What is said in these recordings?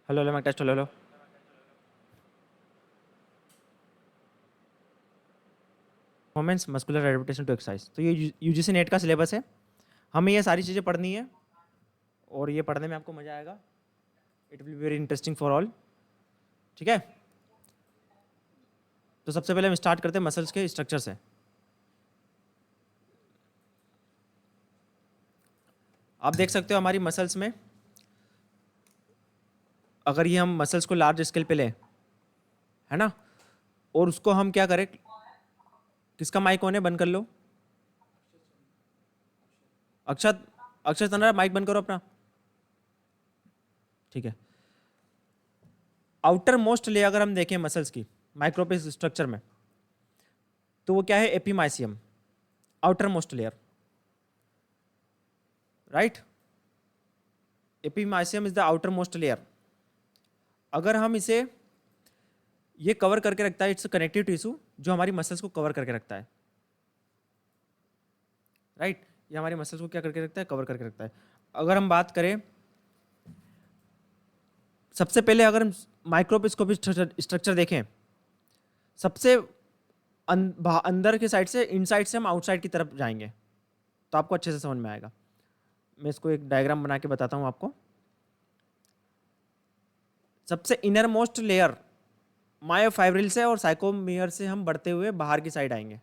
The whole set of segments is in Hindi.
Hello hello mike test hello hello. Performance muscular adaptation to exercise, तो ये यूजीसी नेट का सिलेबस है। हमें ये सारी चीज़ें पढ़नी है और ये पढ़ने में आपको मज़ा आएगा। It will be very interesting for all. ठीक है, तो सबसे पहले हम स्टार्ट करते हैं मसल्स के स्ट्रक्चर से। आप देख सकते हो हमारी मसल्स में, अगर ये हम मसल्स को लार्ज स्केल पे लें, है ना, और उसको हम क्या करें, किसका माइक ऑन है, बंद कर लो। अक्षत, अक्षत तनरा माइक बंद करो अपना। ठीक है, आउटर मोस्ट ले अगर हम देखें मसल्स की माइक्रोपेस स्ट्रक्चर में, तो वो क्या है, epimysium, outer most layer, right. Epimysium is the outer most layer. अगर हम इसे, ये कवर करके रखता है, इट्स कनेक्टिव टिश्यू जो हमारी मसल्स को कवर करके रखता है, राइट। ये हमारी मसल्स को क्या करके रखता है, कवर करके रखता है। अगर हम बात करें, सबसे पहले अगर हम माइक्रोस्कोपिक स्ट्रक्चर देखें, सबसे अंदर के साइड से, इनसाइड से हम आउटसाइड की तरफ जाएंगे तो आपको अच्छे से समझ में आएगा। मैं इसको एक डायग्राम बना के बताता हूँ आपको। सबसे इनर मोस्ट लेयर मायोफाइब्रिल से और साइकोमियर से हम बढ़ते हुए बाहर की साइड आएंगे,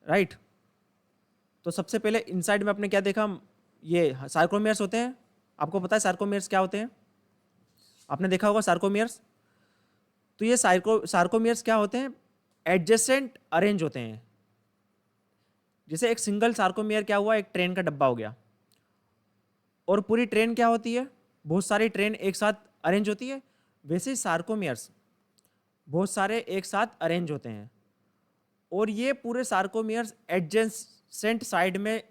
राइट। तो सबसे पहले इनसाइड में आपने क्या देखा, ये सार्कोमियर्स होते हैं। आपको पता है सार्कोमियर्स क्या होते हैं, आपने देखा होगा सार्कोमियर्स। तो ये सार्कोमियर्स क्या होते हैं, एडजेसेंट अरेंज होते हैं। जैसे एक सिंगल सार्कोमियर क्या हुआ, एक ट्रेन का डब्बा हो गया, और पूरी ट्रेन क्या होती है, बहुत सारी ट्रेन एक साथ अरेंज होती है। वैसे सार्कोमियर्स बहुत सारे एक साथ अरेंज होते हैं, और ये पूरे सार्कोमियर्स एडजेसेंट साइड में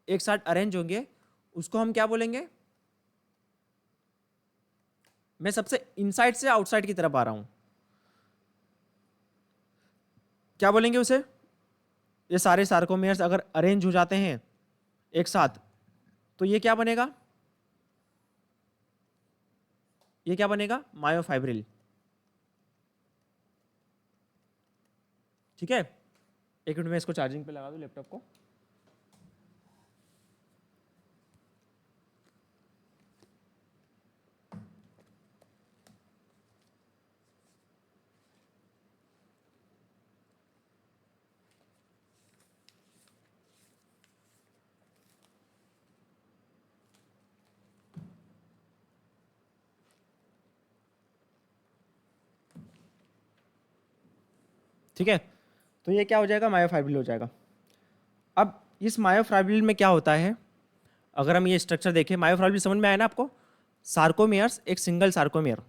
एक साथ अरेंज होंगे। उसको हम क्या बोलेंगे, मैं सबसे इनसाइड से आउटसाइड की तरफ आ रहा हूं, क्या बोलेंगे उसे। ये सारे सार्कोमियर्स अगर अरेंज हो जाते हैं एक साथ, तो ये क्या बनेगा, ये क्या बनेगा, मायोफाइब्रिल। ठीक है, एक मिनट में इसको चार्जिंग पे लगा दूं लैपटॉप को। ठीक है, तो ये क्या हो जाएगा, मायोफाइब्रिल हो जाएगा। अब इस मायोफाइब्रिल में क्या होता है, अगर हम ये स्ट्रक्चर देखें, मायोफाइब्रिल समझ में आया ना आपको। सार्कोमियर्स एक सिंगल सार्कोमियर,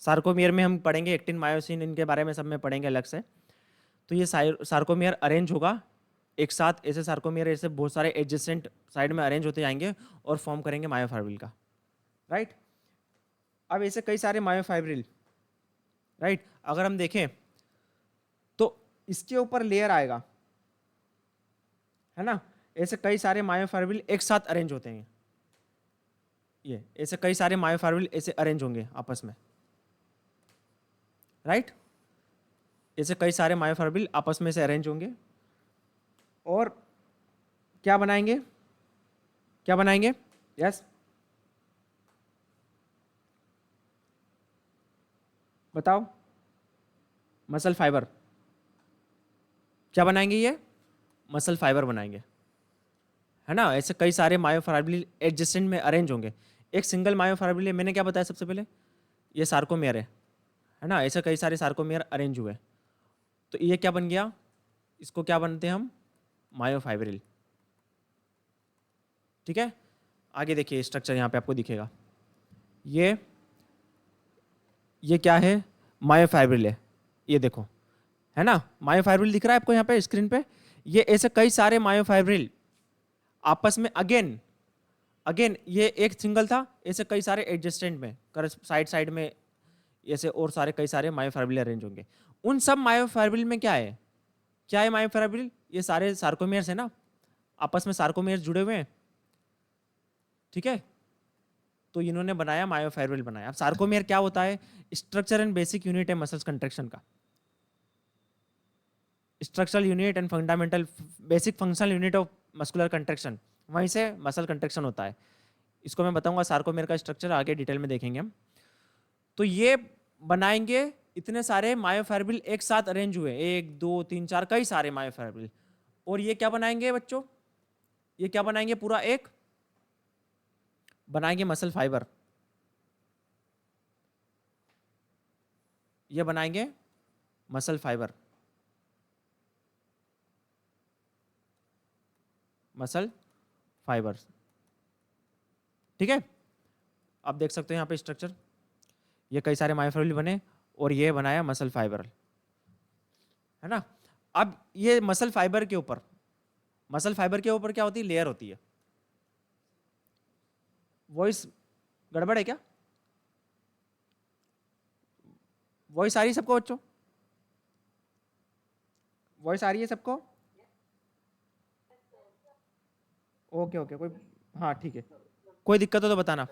सार्कोमियर में हम पढ़ेंगे एक्टिन मायोसिन, इनके बारे में सब में पढ़ेंगे अलग से। तो ये सार्कोमियर अरेंज होगा एक साथ, ऐसे सार्कोमियर ऐसे बहुत सारे एडजेसेंट साइड में अरेंज होते जाएंगे और फॉर्म करेंगे मायोफाइब्रिल का, राइट। अब ऐसे कई सारे मायोफाइब्रिल, राइट, अगर हम देखें तो इसके ऊपर लेयर आएगा, है ना। ऐसे कई सारे मायोफाइब्रिल एक साथ अरेंज होते हैं, ये ऐसे कई सारे मायोफाइब्रिल ऐसे अरेंज होंगे आपस में, राइट। ऐसे कई सारे मायोफाइब्रिल आपस में से अरेंज होंगे और क्या बनाएंगे, क्या बनाएंगे, यस बताओ, मसल फाइबर। क्या बनाएंगे, ये मसल फाइबर बनाएंगे, है ना। ऐसे कई सारे मायोफाइब्रिल एडजेसेंट में अरेंज होंगे। एक सिंगल मायोफाइब्रिल, मैंने क्या बताया सबसे पहले, ये सार्कोमेयर है ना। ऐसे कई सारे सार्कोमेयर अरेंज हुए, तो ये क्या बन गया, इसको क्या बनते हैं हम, मायोफाइब्रिल। ठीक है, आगे देखिए स्ट्रक्चर यहाँ पे आपको दिखेगा, ये क्या है, मायोफाइब्रिल है, ये देखो, है ना। मायोफाइब्रिल दिख रहा है आपको यहाँ पे स्क्रीन पे। ये ऐसे कई सारे मायोफाइब्रिल आपस में, अगेन अगेन ये एक सिंगल था, ऐसे कई सारे एडजस्टेंट में साइड साइड में ऐसे और सारे कई सारे मायोफाइब्रिल अरेंज होंगे। उन सब मायोफाइब्रिल में क्या है, क्या है मायोफाइब्रिल, ये सारे सार्कोमेयर्स है ना, आपस में सार्कोमेयर्स जुड़े हुए हैं। ठीक है, तो इन्होंने बनाया मायोफाइब्रिल बनाया। अब सार्कोमियर क्या होता है? स्ट्रक्चर एंड बेसिक यूनिट है मसल्स कंट्रैक्शन का। Structural unit and fundamental basic functional unit of muscular contraction, वहीं से मसल कंट्रैक्शन होता है। इसको मैं बताऊंगा सार्कोमियर का स्ट्रक्चर आगे डिटेल में देखेंगे हम। तो ये बनाएंगे, इतने सारे मायोफाइब्रिल एक साथ अरेंज हुए, 1 2 3 4 कई सारे मायोफाइब्रिल। और ये क्या बनाएंगे बच्चों? ये क्या बनाएंगे? पूरा एक बनाएंगे मसल फाइबर। ये बनाएंगे मसल फाइबर, मसल फाइबर। ठीक है, आप देख सकते हो यहाँ पे स्ट्रक्चर, ये कई सारे मायोफाइब्रिल बने और ये बनाया मसल फाइबर, है ना। अब ये मसल फाइबर के ऊपर, मसल फाइबर के ऊपर क्या होती है? लेयर होती है। वॉइस गड़बड़ है क्या? वॉइस आ रही है सबको बच्चों? वॉइस आ रही है सबको? ओके ओके, कोई, हाँ ठीक है, कोई दिक्कत हो तो बताना।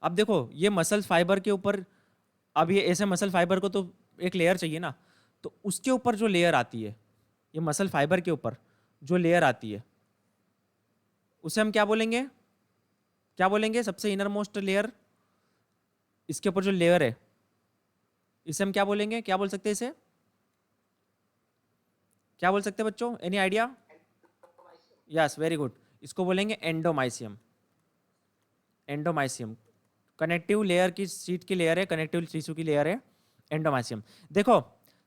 अब देखो ये मसल फाइबर के ऊपर, अब ये ऐसे मसल फाइबर को तो एक लेयर चाहिए ना, तो उसके ऊपर जो लेयर आती है, ये मसल फाइबर के ऊपर जो लेयर आती है उसे हम क्या बोलेंगे? क्या बोलेंगे? सबसे इनर मोस्ट लेयर, इसके ऊपर जो लेयर है इसे हम क्या बोलेंगे? क्या बोल सकते हैं इसे? क्या बोल सकते हैं बच्चों? Any idea? Yes, very good, इसको बोलेंगे एंडोमाइसियम। एंडोमाइसियम कनेक्टिव लेयर की शीट की लेयर है, कनेक्टिव टिश्यू की लेयर है एंडोमाइसियम। देखो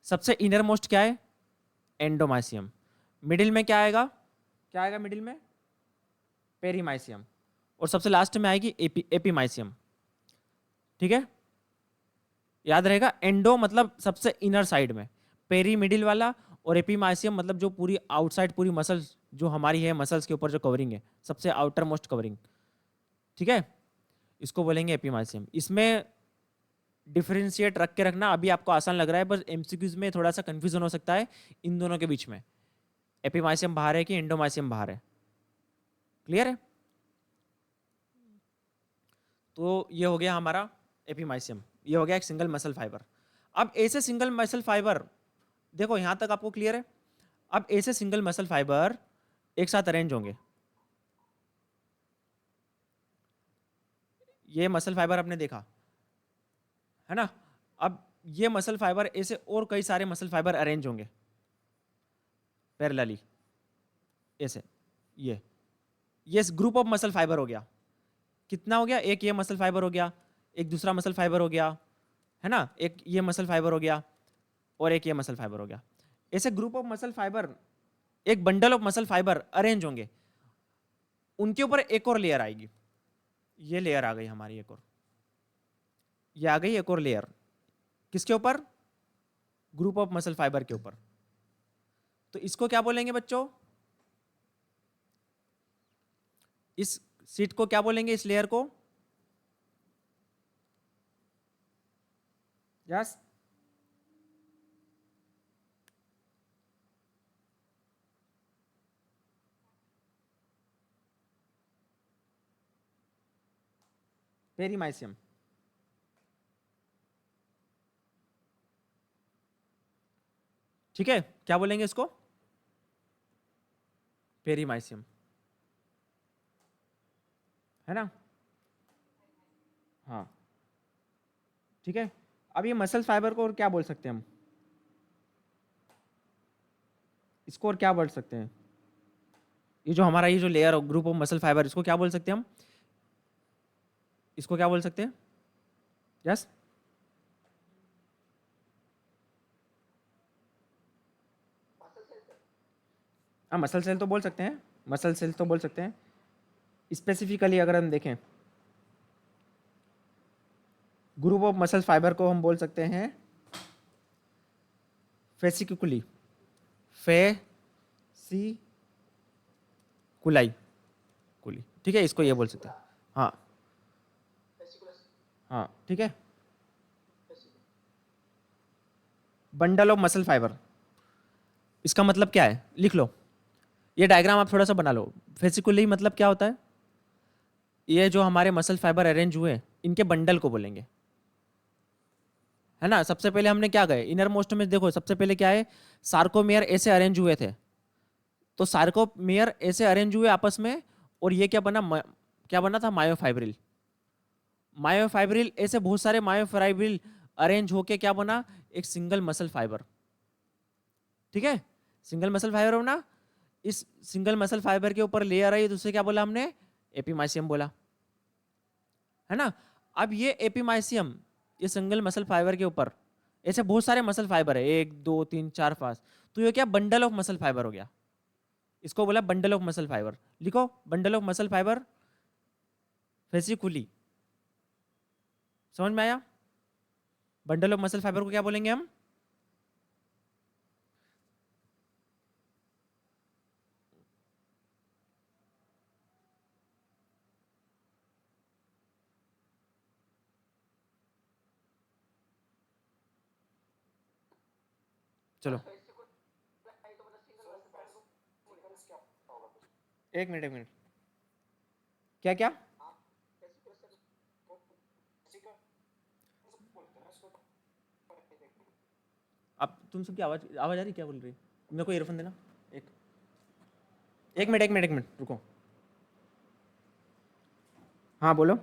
सबसे इनर मोस्ट क्या है? एंडोमाइसियम। मिडिल में क्या आएगा? क्या आएगा मिडिल में? पेरीमाइसियम। और सबसे लास्ट में आएगी एपीमाइसियम। ठीक है, याद रहेगा, एंडो मतलब सबसे इनर साइड में, पेरी मिडिल वाला, और एपीमाइसियम मतलब जो पूरी आउटसाइड पूरी मसल जो हमारी है, मसल्स के ऊपर जो कवरिंग है, सबसे आउटर मोस्ट कवरिंग। ठीक है, इसको बोलेंगे एपीमाइसियम। इसमें डिफरेंशिएट रख के रखना, अभी आपको आसान लग रहा है, पर एमसीक्यूज में थोड़ा सा कंफ्यूजन हो सकता है इन दोनों के बीच में, एपीमाइसियम बाहर है कि एंडोमाइसियम बाहर है। क्लियर है? तो ये हो गया हमारा एपीमाइसियम, ये हो गया एक सिंगल मसल फाइबर। अब ऐसे सिंगल मसल फाइबर, देखो यहां तक आपको क्लियर है? अब ऐसे सिंगल मसल फाइबर एक साथ अरेंज होंगे। ये मसल फाइबर आपने देखा है ना। अब ये मसल फाइबर ऐसे और कई सारे मसल फाइबर अरेंज होंगे पैरेलली ऐसे। ये ग्रुप ऑफ मसल फाइबर हो गया। कितना हो गया? एक ये मसल फाइबर हो गया, एक दूसरा मसल फाइबर हो गया, है ना, एक ये मसल फाइबर हो गया, और एक ये मसल फाइबर हो गया। ऐसे ग्रुप ऑफ मसल फाइबर, एक bundle of muscle fibre arrange होंगे, उनके ऊपर एक और लेयर आएगी। ये लेयर आ गई हमारी एक और, ये आ गई एक और लेयर। किसके ऊपर? ग्रुप ऑफ मसल फाइबर के ऊपर। तो इसको क्या बोलेंगे बच्चों? इस सीट को क्या बोलेंगे? इस लेयर को? Yes, perimysium. ठीक है, क्या बोलेंगे इसको? पेरीमाइसियम, है ना। हाँ ठीक है। अब ये मसल फाइबर को और क्या बोल सकते हैं हम? इसको और क्या बोल सकते हैं? ये जो हमारा ये जो layer group of muscle fibre, इसको क्या बोल सकते हैं हम? इसको क्या बोल सकते हैं? यस, हाँ मसल सेल तो बोल सकते हैं, मसल सेल तो बोल सकते हैं। स्पेसिफिकली अगर हम देखें, ग्रुप ऑफ मसल फाइबर को हम बोल सकते हैं फेसिकुली, फेसिकुलाई कुली। ठीक है, इसको ये बोल सकते हैं। हाँ हाँ ठीक है, बंडल ऑफ मसल फाइबर। इसका मतलब क्या है? लिख लो, ये डायग्राम आप थोड़ा सा बना लो। फेसिकुली मतलब क्या होता है? ये जो हमारे मसल फाइबर अरेंज हुए इनके बंडल को बोलेंगे, है ना। सबसे पहले हमने क्या गए इनर मोस्ट में, देखो सबसे पहले क्या है, सार्कोमियर ऐसे अरेंज हुए थे, तो सार्कोमियर ऐसे अरेंज हुए आपस में, और ये क्या बना, क्या बना था, मायोफाइब्रिल। मायोफाइब्रिल ऐसे बहुत सारे मायोफाइब्रिल अरेंज होके क्या बना, एक सिंगल मसल फाइबर। ठीक है, सिंगल मसल फाइबर बना। इस सिंगल मसल फाइबर के ऊपर लेयर आई तो उसे क्या बोला हमने, एपीमाइसियम बोला, है ना। अब ये एपीमाइसियम, ये सिंगल मसल फाइबर के ऊपर ऐसे बहुत सारे मसल फाइबर है, 1 2 3 4 5, तो ये क्या बंडल ऑफ मसल फाइबर हो गया, इसको बोला बंडल ऑफ मसल फाइबर। लिखो बंडल ऑफ मसल फाइबर फेसिकुली, समझ में आया। बंडल ऑफ मसल फाइबर को क्या बोलेंगे हम, चलो एक मिनट, क्या क्या, अब तुम सबकी आवाज आवाज आ रही, क्या बोल रही, मेरे को ईयरफोन देना। एक एक मिनट रुको। हाँ बोलो।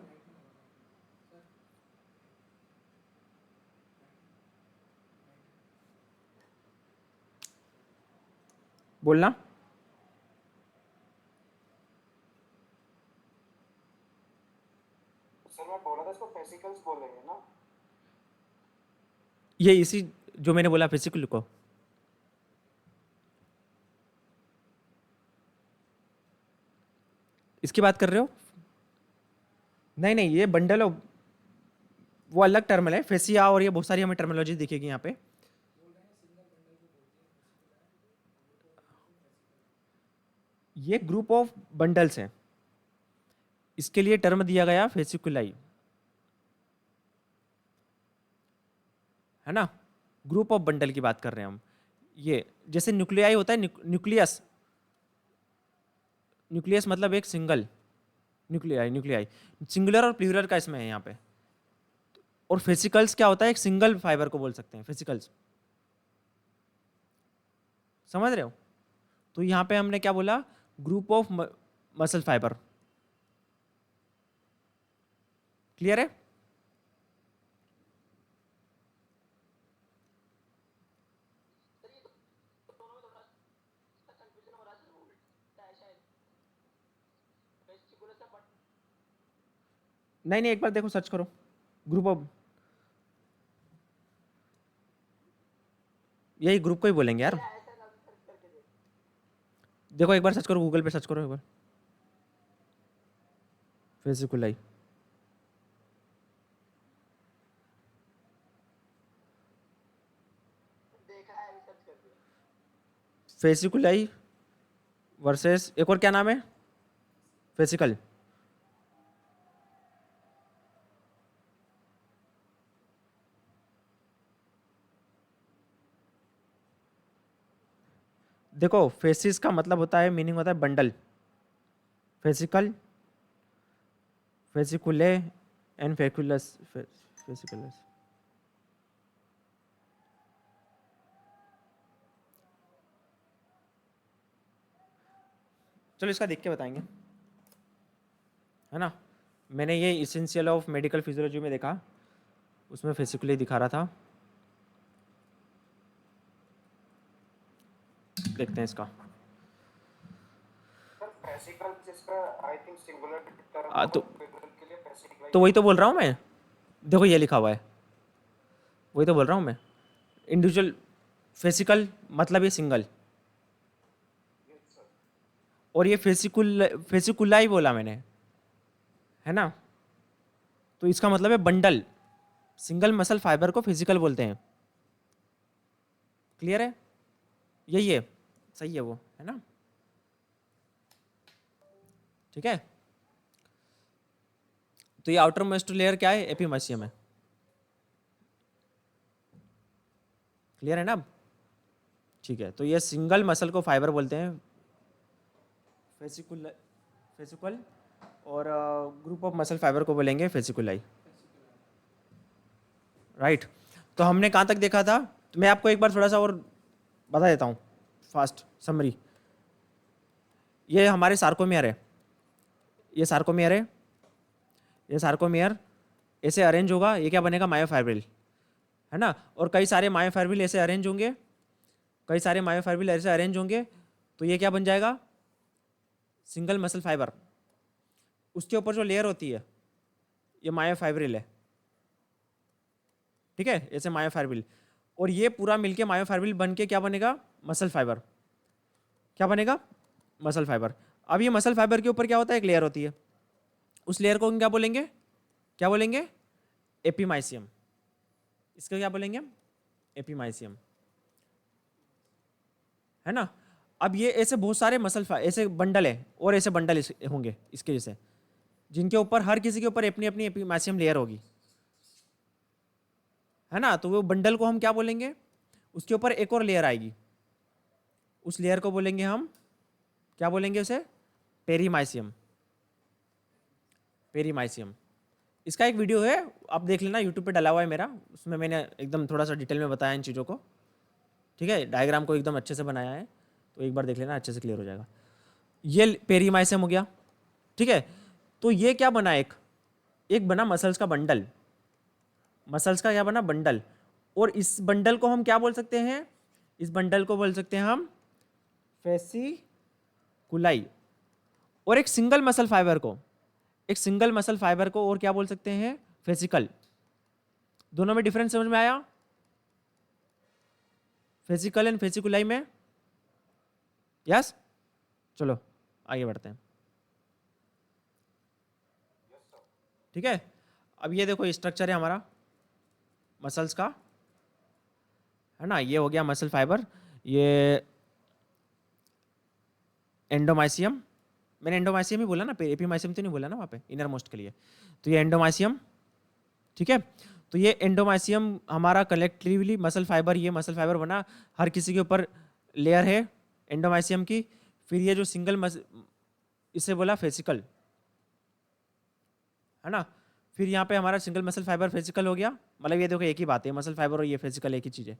बोलना। सर मैं बोला था इसको फेसिकल्स बोलेंगे ना। ये इसी जो मैंने बोला फेसिकुल को, इसकी बात कर रहे हो। नहीं नहीं, ये बंडल ऑफ, वो अलग टर्म है, फेसिया, और ये बहुत सारी हमें टर्मिनोलॉजी दिखेगी यहाँ पे। ये ग्रुप ऑफ बंडल्स हैं, इसके लिए टर्म दिया गया फेसिकुलाई, है ना। ग्रुप ऑफ बंडल की बात कर रहे हैं हम। ये जैसे न्यूक्लियाई होता है, न्यूक्लियस, न्यूक्लियस मतलब एक सिंगल, न्यूक्लियाई न्यूक्लियाई सिंगुलर और प्लूरल का इसमें है यहाँ पे। और फेसिकल्स क्या होता है, एक सिंगल फाइबर को बोल सकते हैं फेसिकल्स, समझ रहे हो। तो यहाँ पे हमने क्या बोला, group of muscle fibre, clear है। नहीं नहीं, एक बार देखो, सर्च करो ग्रुप ऑफ, यही ग्रुप को ही बोलेंगे यार। देखो एक बार सर्च करो, गूगल पे सर्च करो एक बार, फेसिकुलाई। फेसिकुलाई वर्सेस एक और क्या नाम है, फेसिकल। देखो फेसिस का मतलब होता है, मीनिंग होता है बंडल, फेसिकल, फेसिकुले एंड फेकुलस, फेसिकुलस। चलो इसका देख के बताएंगे, है ना। मैंने ये इसेंशियल ऑफ मेडिकल फिजियोलॉजी में देखा, उसमें फेसिकुले दिखा रहा था, देखते हैं इसका। सर फेसिकल जिसका आई थिंक सिंगुलर टर्म होगा तो प्लूरल के लिए फेसिकल तो वही तो बोलते बोल हैं। रहा हूँ मैं, देखो ये लिखा हुआ है, वही तो बोल रहा हूँ मैं। इंडिविजुअल फेसिकल मतलब ये सिंगल, यस सर। और ये फेसिकुला ही बोला मैंने, है ना। तो इसका मतलब है बंडल, सिंगल मसल फाइबर को फिजिकल बोलते हैं, क्लियर है, यही है, सही है वो, है ना। ठीक है, तो ये आउटर मोस्ट लेयर क्या है, एपिमाइसियम है, क्लियर है ना अब। ठीक है, तो ये सिंगल मसल को फाइबर बोलते हैं, फेसिकुल फेसिकल, और ग्रुप ऑफ मसल फाइबर को बोलेंगे फेसिकुलाई, राइट। तो हमने कहाँ तक देखा था, तो मैं आपको एक बार थोड़ा सा और बता देता हूँ, फास्ट समरी। ये हमारे सार्कोमियर है, ये सार्कोमियर है, ये सार्कोमियर ऐसे अरेंज होगा, ये क्या बनेगा, मायोफाइब्रिल, है ना। और कई सारे मायोफाइब्रिल ऐसे अरेंज होंगे, कई सारे मायोफाइब्रिल ऐसे अरेंज होंगे, तो ये क्या बन जाएगा, सिंगल मसल फाइबर। उसके ऊपर जो लेयर होती है ये मायोफाइब्रिल है, ठीक है, ऐसे मायोफाइब्रिल, और ये पूरा मिलके मायोफाइब्रिल बन के क्या बनेगा, मसल फाइबर। क्या बनेगा, मसल फाइबर। अब ये मसल फाइबर के ऊपर क्या होता है, एक लेयर होती है, उस लेयर को हम क्या बोलेंगे, क्या बोलेंगे, एपीमाइसियम। इसको क्या बोलेंगे हम, एपीमाइसियम, है ना। अब ये ऐसे बहुत सारे ऐसे बंडल है, और ऐसे बंडल होंगे इसके जैसे, जिनके ऊपर हर किसी के ऊपर अपनी अपनी एपीमाइसियम लेयर होगी, है ना। तो वो बंडल को हम क्या बोलेंगे, उसके ऊपर एक और लेयर आएगी, उस लेयर को बोलेंगे हम, क्या बोलेंगे उसे, पेरीमाइसियम, पेरीमाइसियम। इसका एक वीडियो है, आप देख लेना, यूट्यूब पे डाला हुआ है मेरा, उसमें मैंने एकदम थोड़ा सा डिटेल में बताया इन चीज़ों को, ठीक है, डायग्राम को एकदम अच्छे से बनाया है, तो एक बार देख लेना, अच्छे से क्लियर हो जाएगा। ये पेरीमाइसियम हो गया, ठीक है। तो ये क्या बना, एक एक बना मसल्स का बंडल, मसल्स का क्या बना, बंडल। और इस बंडल को हम क्या बोल सकते हैं, इस बंडल को बोल सकते हैं हम फेसिकुलाई। और एक सिंगल मसल फाइबर को, एक सिंगल मसल फाइबर को और क्या बोल सकते हैं, फेसिकल। दोनों में डिफरेंस समझ में आया, फेसिकल एंड फेसिकुलाई में, यस। चलो आगे बढ़ते हैं, ठीक है। अब ये देखो स्ट्रक्चर है हमारा मसल्स का, है ना। ये हो गया मसल फाइबर, ये एंडोमाइसियम, मैंने एंडोमाइसियम ही बोला ना, एपीमाइसियम तो नहीं बोला ना वहाँ पे, इनर मोस्ट के लिए। तो ये एंडोमाइसियम, ठीक है। तो ये एंडोमाइसियम हमारा कलेक्टिवली मसल फाइबर, ये मसल फाइबर बना, हर किसी के ऊपर लेयर है एंडोमाइसियम की। फिर ये जो इसे बोला फेसिकल, है ना। फिर यहाँ पे हमारा सिंगल मसल फाइबर फेसिकल हो गया, मतलब ये देखो एक ही बात है, मसल फाइबर और ये फेसिकल एक ही चीज़ है,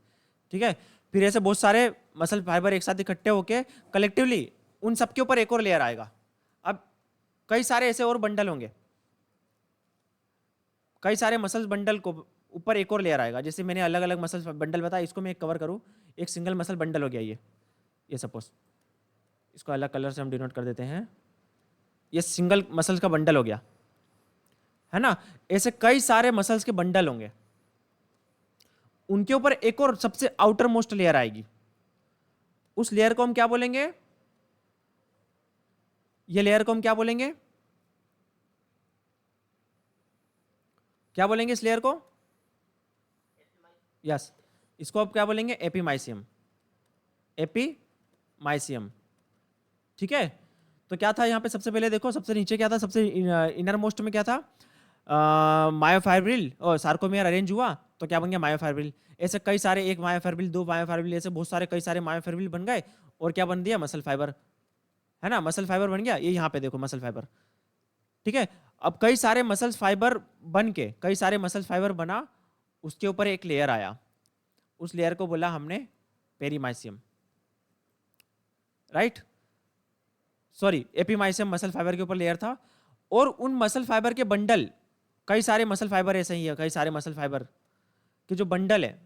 ठीक है। फिर ऐसे बहुत सारे मसल फाइबर एक साथ इकट्ठे होके कलेक्टिवली उन सबके ऊपर एक और लेयर आएगा। अब कई सारे ऐसे और बंडल होंगे, कई सारे मसल बंडल को ऊपर एक और लेयर आएगा। जैसे मैंने अलग अलग मसल बंडल बताया, इसको मैं कवर करूँ, एक सिंगल मसल बंडल हो गया ये सपोज, इसको अलग कलर से हम डिनोट कर देते हैं, ये सिंगल मसल्स का बंडल हो गया, है ना। ऐसे कई सारे मसल्स के बंडल होंगे, उनके ऊपर एक और सबसे आउटर मोस्ट लेयर आएगी, उस लेयर को हम क्या बोलेंगे, ये लेयर को हम क्या बोलेंगे, क्या बोलेंगे इस लेयर को, यस, इसको अब क्या बोलेंगे, एपीमाइसियम, एपीमाइसियम, ठीक है। तो क्या था यहाँ पे, सबसे पहले देखो, सबसे नीचे क्या था, सबसे इनर मोस्ट में क्या था, मायोफाइब्रिल और सार्कोमियर अरेंज हुआ, तो क्या बन गया, मायोफाइब्रिल। ऐसे कई सारे, एक मायोफाइब्रिल, दो मायोफाइब्रिल, ऐसे बहुत सारे कई सारे मायोफाइब्रिल बन गए, और क्या बन दिया, मसल फाइबर, है ना, मसल फाइबर बन गया। ये यहाँ पे देखो मसल फाइबर, ठीक है। अब कई सारे मसल फाइबर बन के, कई सारे मसल फाइबर बना, उसके ऊपर एक लेयर आया, उस लेयर को बोला हमने perimysium, right, sorry, epimysium muscle fibre के ऊपर लेयर था। और उन मसल फाइबर के बंडल, कई सारे मसल फाइबर ऐसे ही है, कई सारे मसल फाइबर के जो बंडल है,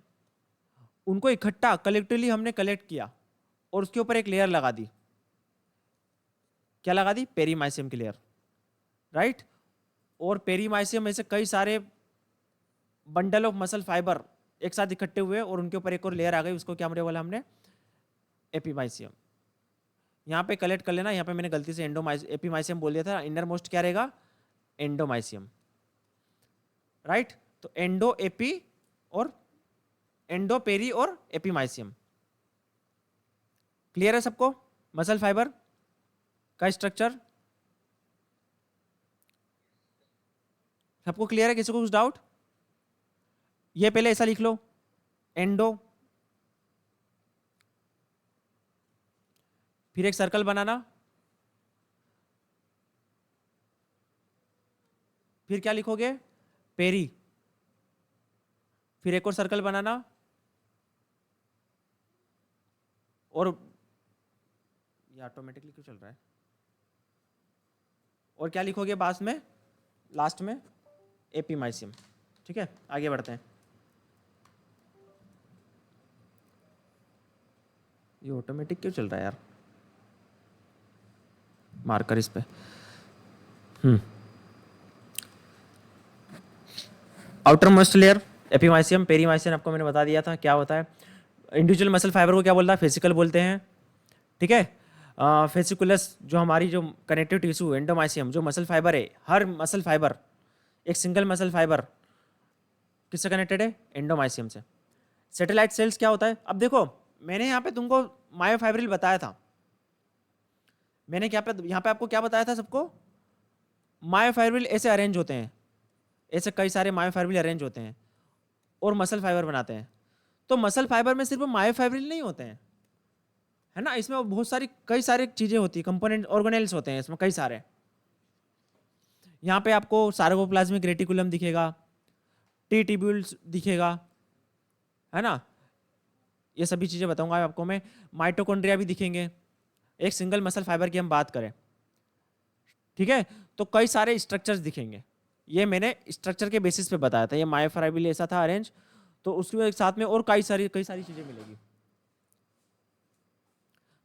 उनको इकट्ठा कलेक्टिवली हमने कलेक्ट किया, और उसके ऊपर एक लेयर लगा दी, क्या लगा दी, पेरीमाइसियम की लेयर, राइट। और पेरीमाइसियम में से कई सारे बंडल ऑफ मसल फाइबर एक साथ इकट्ठे हुए, और उनके ऊपर एक और लेयर आ गई, उसको क्या बोला हमने, एपीमाइसियम। यहाँ पे कलेक्ट कर लेना, यहाँ पे मैंने गलती से एपीमाइसियम बोल दिया था, इंडर मोस्ट क्या रहेगा, एंडोमाइसियम, राइट। तो एंडो एपी और एंडो पेरी और एपीमाइसियम, क्लियर है सबको, मसल फाइबर का स्ट्रक्चर सबको क्लियर है, किसी को कुछ डाउट, ये पहले ऐसा लिख लो, एंडो, फिर एक सर्कल बनाना, फिर क्या लिखोगे, पेरी, फिर एक और सर्कल बनाना, और ये ऑटोमेटिकली क्यों चल रहा है, और क्या लिखोगे पास में, लास्ट में एपीमाइसियम। ठीक है, आगे बढ़ते हैं। ये ऑटोमेटिक क्यों चल रहा है यार, मार्कर इस पे। Outer most layer epimysium, perimysium आपको मैंने बता दिया था क्या होता है। इंडिविजुअल मसल फाइबर को क्या बोलता है, फेसिकल बोलते हैं। ठीक है, फेसिकुलस जो हमारी जो कनेक्टिव टिश्यू, एंडोमाइसियम जो मसल फाइबर है, हर मसल फाइबर एक सिंगल मसल फाइबर किससे कनेक्टेड है, एंडोमाइसियम से। सैटेलाइट सेल्स क्या होता है, अब देखो मैंने यहाँ पे तुमको मायोफाइब्रिल बताया था, मैंने क्या पे यहाँ पे आपको क्या बताया था सबको, मायोफाइब्रिल ऐसे अरेंज होते हैं, ऐसे कई सारे मायोफाइब्रिल अरेंज होते हैं और मसल फाइबर बनाते हैं। तो मसल फाइबर में सिर्फ मायोफाइब्रिल नहीं होते हैं, है ना, इसमें बहुत सारी कई सारी चीजें होती है, कंपोनेंट ऑर्गेनेल्स होते हैं इसमें कई सारे। यहाँ पे आपको सार्कोप्लाज्मिक रेटिकुलम दिखेगा, टी ट्यूब्यूल्स दिखेगा, है ना, ये सभी चीजें बताऊंगा आपको मैं। माइटोकॉन्ड्रिया भी दिखेंगे, एक सिंगल मसल फाइबर की हम बात करें। ठीक है, तो कई सारे स्ट्रक्चर्स दिखेंगे, ये मैंने स्ट्रक्चर के बेसिस पे बताया था, ये मायोफाइब्रिल ऐसा था अरेंज, तो उसके साथ में और कई सारी चीजें मिलेगी।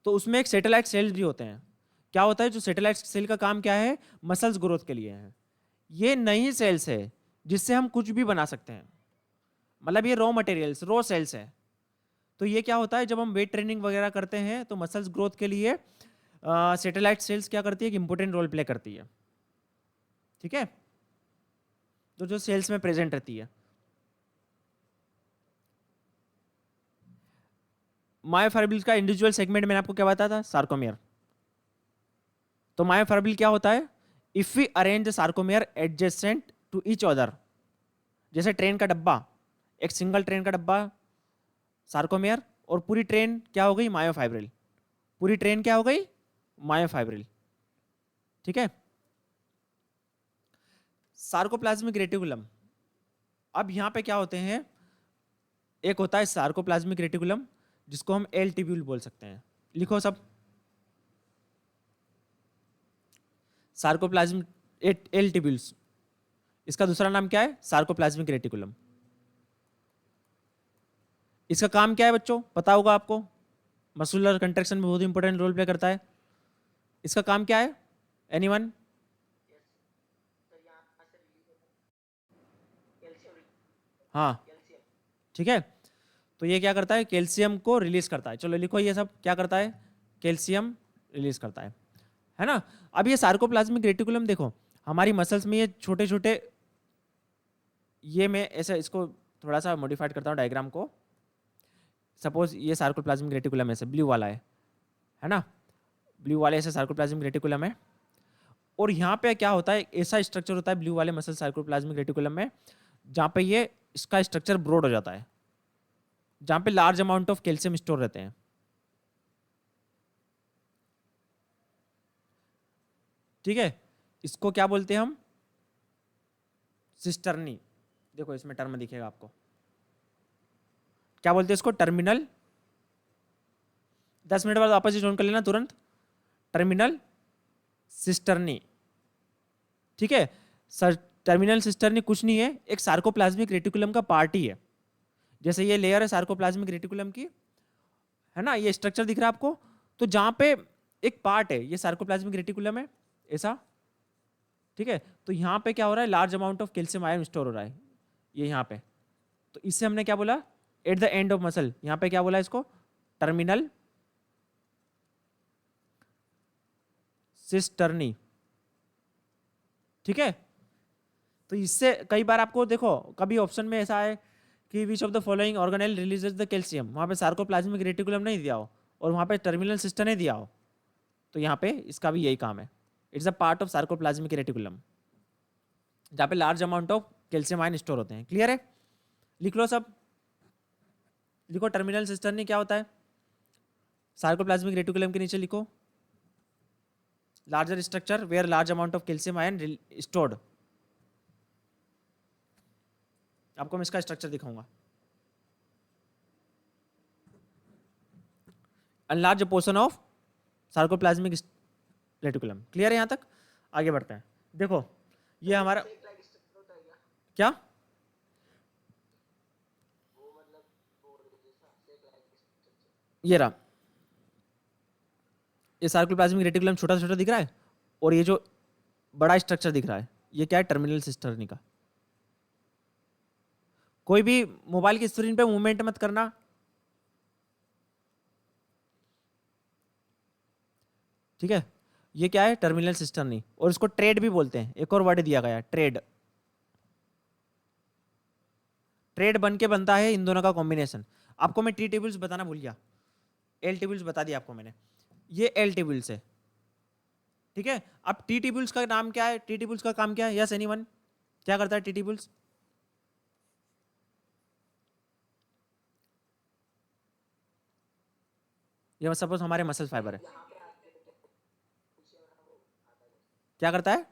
तो उसमें एक सैटेलाइट सेल भी होते हैं। क्या होता है, जो सैटेलाइट सेल का काम क्या है, मसल्स ग्रोथ के लिए है। ये नई सेल्स है जिससे हम कुछ भी बना सकते हैं, मतलब ये रॉ मटेरियल्स, रॉ सेल्स है। तो ये क्या होता है, जब हम वेट ट्रेनिंग वगैरह करते हैं तो मसल्स ग्रोथ के लिए सैटेलाइट सेल्स क्या करती है, कि इंपॉर्टेंट रोल प्ले करती है। ठीक है, तो जो सेल्स में प्रेजेंट रहती है। मायोफाइब्रिल का इंडिविजुअल सेगमेंट मैंने आपको क्या बताया था, सार्कोमियर। तो मायोफाइब्रिल क्या होता है, if we arrange sarcomere adjacent to each other, जैसे ट्रेन का डब्बा, एक सिंगल ट्रेन का डब्बा सार्कोमियर, और पूरी ट्रेन क्या हो गई, मायोफाइब्रिल, पूरी ट्रेन क्या हो गई, मायोफाइब्रिल। ठीक है, सार्कोप्लाज्मिक रेटिकुलम, अब यहां पे क्या होते हैं, एक होता है सार्कोप्लाज्मिक रेटिकुलम जिसको हम एल टिब्यूल बोल सकते हैं, लिखो सब, सार्कोप्लाज्मिक एल टिब्यूल्स, इसका दूसरा नाम क्या है, सार्कोप्लाज्मिक रेटिकुलम। इसका काम क्या है बच्चों, पता होगा आपको, मस्कुलर कंट्रैक्शन में बहुत इंपॉर्टेंट रोल प्ले करता है। इसका काम क्या है, एनीवन, हाँ ठीक है, तो ये क्या करता है, कैल्शियम को रिलीज करता है। चलो लिखो ये सब क्या करता है, कैल्शियम रिलीज करता है ना। अब ये सार्कोप्लाज्मिक रेटिकुलम देखो, हमारी मसल्स में ये छोटे छोटे, ये मैं ऐसे इसको थोड़ा सा मॉडिफाइड करता हूँ डायग्राम को। सपोज ये सार्कोप्लाज्मिक रेटिकुलम ऐसे ब्लू वाला है ना, ब्लू वाले ऐसे सार्कोप्लाज्मिक रेटिकुलम है, और यहाँ पे क्या होता है, ऐसा स्ट्रक्चर होता है ब्लू वाले मसल सार्कोप्लाज्मिक रेटिकुलम में, जहाँ पे ये इसका स्ट्रक्चर ब्रॉड हो जाता है, जहाँ पे large amount of calcium store रहते हैं। ठीक है, इसको क्या बोलते हैं हम, सिस्टर्नी, देखो इसमें टर्म दिखेगा आपको, क्या बोलते हैं इसको, टर्मिनल, 10 मिनट बाद वापस ज्वाइन कर लेना तुरंत, टर्मिनल सिस्टर्नी। ठीक है, सर टर्मिनल सिस्टर्नी कुछ नहीं है, एक सार्कोप्लाज्मिक रेटिकुलम का पार्ट ही है। जैसे ये लेयर है सार्कोप्लाज्मिक रेटिकुलम की, है ना, ये स्ट्रक्चर दिख रहा है आपको, तो जहां पे एक पार्ट है ये सार्कोप्लाज्मिक रेटिकुलम है ऐसा। ठीक है, तो यहाँ पे क्या हो रहा है, large amount of calcium ion store हो रहा है ये यहाँ पे, तो इससे हमने क्या बोला, at the end of muscle, यहाँ पे क्या बोला इसको, टर्मिनल सिस्टर्नी। ठीक है, तो इससे कई बार आपको देखो कभी ऑप्शन में ऐसा है कि विच of the following organelle releases the calcium, वहाँ पे सार्कोप्लाज्मिक रेटिकुलम नहीं दिया हो और वहाँ पे टर्मिनल सिस्टम नहीं दिया हो, तो यहाँ पे इसका भी यही काम है, it's a part of sarcoplasmic reticulum, जहाँ पे large amount of calcium ion store होते हैं। क्लियर है, लिख लो सब, लिखो टर्मिनल सिस्टर्नी क्या होता है, सार्कोप्लाज्मिक रेटिकुलम के नीचे लिखो, larger structure where large amount of calcium ion stored. आपको मैं इसका स्ट्रक्चर दिखाऊंगा। Enlarge portion of sarcoplasmic reticulum. Clear है यहाँ तक? आगे बढ़ते हैं। देखो ये हमारा क्या, ये रहा, ये सार्कोप्लाज्मिक रेटिकुलम छोटा छोटा दिख रहा है, और ये जो बड़ा स्ट्रक्चर दिख रहा है ये क्या है, टर्मिनल सिस्टर्नी का। कोई भी मोबाइल की स्क्रीन पे मूवमेंट मत करना। ठीक है, ये क्या है, टर्मिनल सिस्टर्नी, और इसको ट्रेड भी बोलते हैं। एक और वर्ड दिया गया है, ट्रेड। ट्रेड बन के बनता है इन दोनों का कॉम्बिनेशन। आपको मैं टी टेबल्स बताना भूल गया, एल टेबल्स बता दिया आपको मैंने। ये एल टेबल्स है, ठीक है। अब टी टेबल्स का नाम क्या है, टी टेबल्स का काम क्या है? यस एनीवन, क्या करता है टी टेबल्स? ये सपोज हमारे मसल फाइबर है, क्या करता है?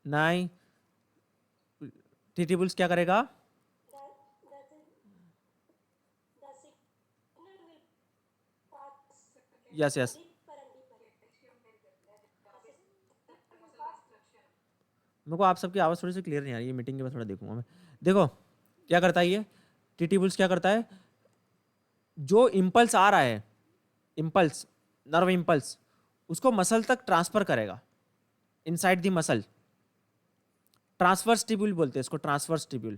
नहीं, टी टेबल्स क्या करेगा? यस यस, मेरे को आप सबकी आवाज़ थोड़ी सी क्लियर नहीं आ रही है, मीटिंग के बाद थोड़ा देखूंगा मैं। देखो क्या करता है ये टी टेबल्स, क्या करता है, जो इम्पल्स आ रहा है, इम्पल्स, नर्व इम्पल्स, उसको मसल तक ट्रांसफर करेगा inside the muscle. Transverse tubule बोलते हैं इसको, ट्रांसवर्स टिब्यूल।